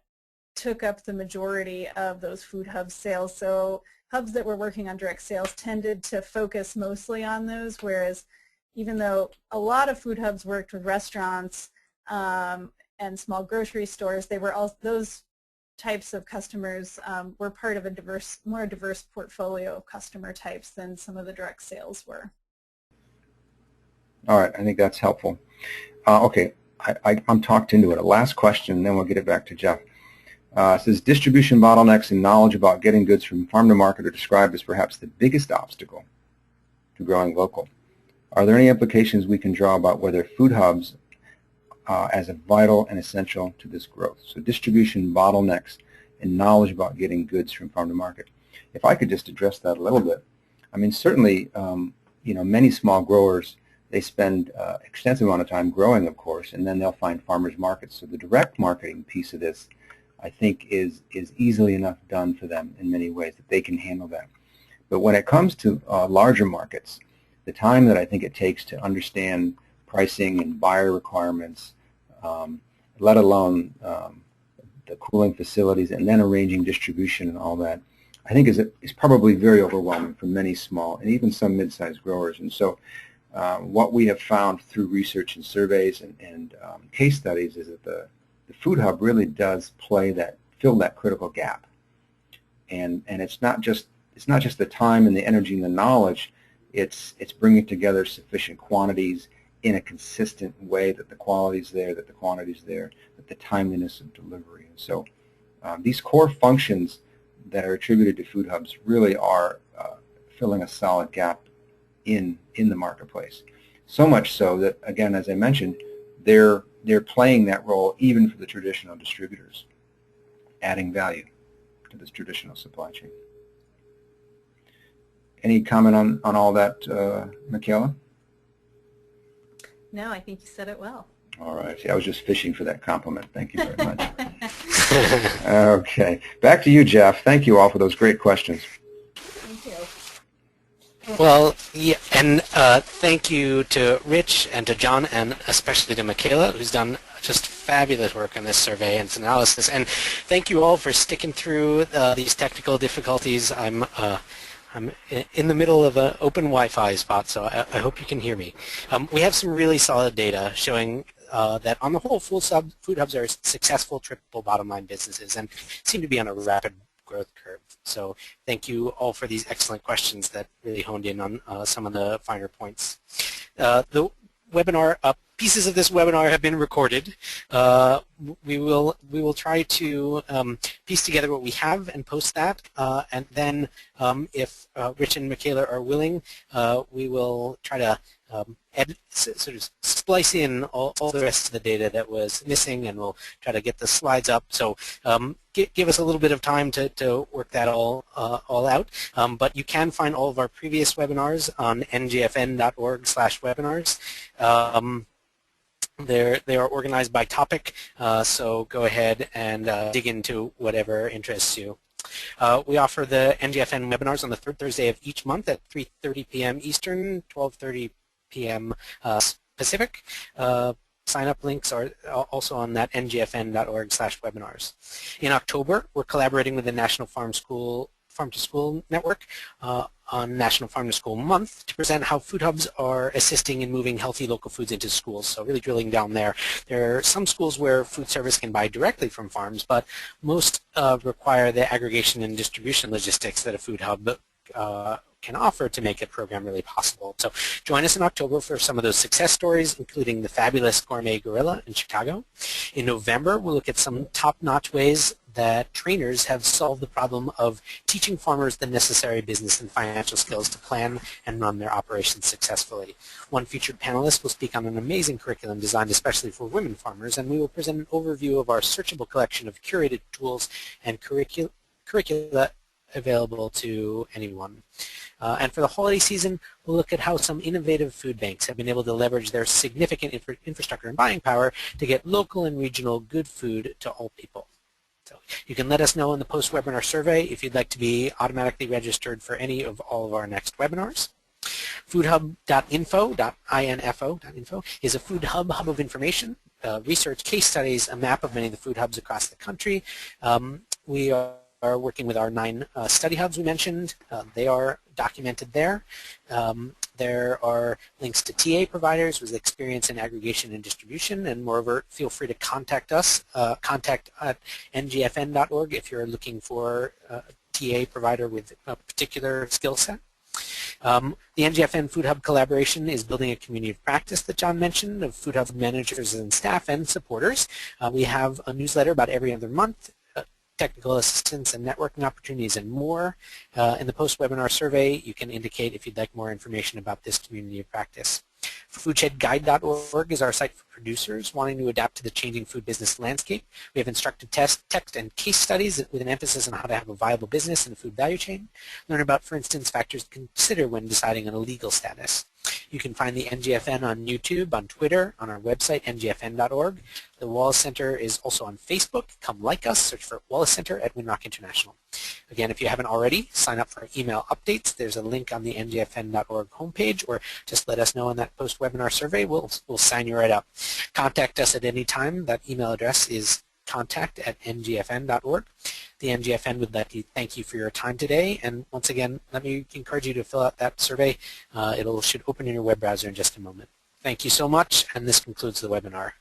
took up the majority of those food hub sales. So hubs that were working on direct sales tended to focus mostly on those, whereas even though a lot of food hubs worked with restaurants and small grocery stores, they were all, those types of customers were part of a more diverse portfolio of customer types than some of the direct sales were. All right, I think that's helpful. Okay, I'm talked into it. A last question, and then we'll get it back to Jeff. It says, distribution bottlenecks and knowledge about getting goods from farm to market are described as perhaps the biggest obstacle to growing local. Are there any implications we can draw about whether food hubs as a vital and essential to this growth? So distribution bottlenecks and knowledge about getting goods from farm to market. If I could just address that a little bit. I mean, certainly, you know, many small growers, they spend extensive amount of time growing, of course, and then they'll find farmers markets. So the direct marketing piece of this, I think, is easily enough done for them in many ways that they can handle that. But when it comes to larger markets, the time that I think it takes to understand pricing and buyer requirements, let alone the cooling facilities, and then arranging distribution and all that, I think is probably very overwhelming for many small and even some mid-sized growers. And so what we have found through research and surveys and case studies is that the food hub really does fill that critical gap. And it's not just the time and the energy and the knowledge. It's bringing together sufficient quantities in a consistent way, that the quality's there, that the quantity's there, that the timeliness of delivery. And so these core functions that are attributed to food hubs really are filling a solid gap in the marketplace. So much so that, again, as I mentioned, they're playing that role even for the traditional distributors, adding value to this traditional supply chain. Any comment on all that, Michaela? No, I think you said it well. All right. See, I was just fishing for that compliment. Thank you very much. Okay. Back to you, Jeff. Thank you all for those great questions. Thank you. Well, yeah, and thank you to Rich and to John and especially to Michaela, who's done just fabulous work on this survey and its analysis. And thank you all for sticking through these technical difficulties. I'm in the middle of an open Wi-Fi spot, so I hope you can hear me. We have some really solid data showing that on the whole, food hubs are successful triple bottom line businesses and seem to be on a rapid growth curve. So thank you all for these excellent questions that really honed in on some of the finer points. The webinar, pieces of this webinar have been recorded. We will try to piece together what we have and post that, and then if Rich and Michaela are willing, we will try to sort of splice in all the rest of the data that was missing, and we'll try to get the slides up. So give us a little bit of time to work that all out. But you can find all of our previous webinars on ngfn.org/webinars. They are organized by topic, so go ahead and dig into whatever interests you. We offer the NGFN webinars on the third Thursday of each month at 3:30 p.m. Eastern, 12:30 p.m. Pacific. Sign-up links are also on that ngfn.org/webinars. In October, we're collaborating with the National Farm-to-School Network on National Farm-to-School Month to present how food hubs are assisting in moving healthy local foods into schools. So really drilling down there. There are some schools where food service can buy directly from farms, but most require the aggregation and distribution logistics that a food hub can offer to make a program really possible. So join us in October for some of those success stories, including the fabulous Gourmet Gorilla in Chicago. In November, we'll look at some top-notch ways that trainers have solved the problem of teaching farmers the necessary business and financial skills to plan and run their operations successfully. One featured panelist will speak on an amazing curriculum designed especially for women farmers, and we will present an overview of our searchable collection of curated tools and curricula available to anyone. And for the holiday season, we'll look at how some innovative food banks have been able to leverage their significant infrastructure and buying power to get local and regional good food to all people. So you can let us know in the post-webinar survey if you'd like to be automatically registered for any of all of our next webinars. Foodhub.info is a food hub of information, research, case studies, a map of many of the food hubs across the country. We are working with our 9 study hubs we mentioned. They are documented there. There are links to TA providers with experience in aggregation and distribution, and moreover, feel free to contact us, contact at ngfn.org if you're looking for a TA provider with a particular skill set. The NGFN Food Hub collaboration is building a community of practice that John mentioned of Food Hub managers and staff and supporters. We have a newsletter about every other month, technical assistance and networking opportunities and more. In the post-webinar survey, you can indicate if you'd like more information about this community of practice. Foodshedguide.org is our site for producers wanting to adapt to the changing food business landscape. We have instructed text and case studies with an emphasis on how to have a viable business in the food value chain. Learn about, for instance, factors to consider when deciding on a legal status. You can find the NGFN on YouTube, on Twitter, on our website, ngfn.org. The Wallace Center is also on Facebook. Come like us. Search for Wallace Center at Winrock International. Again, if you haven't already, sign up for email updates. There's a link on the ngfn.org homepage, or just let us know in that post-webinar survey. We'll sign you right up. Contact us at any time. That email address is contact@ngfn.org. The NGFN would like to thank you for your time today, and once again, let me encourage you to fill out that survey. It should open in your web browser in just a moment. Thank you so much, and this concludes the webinar.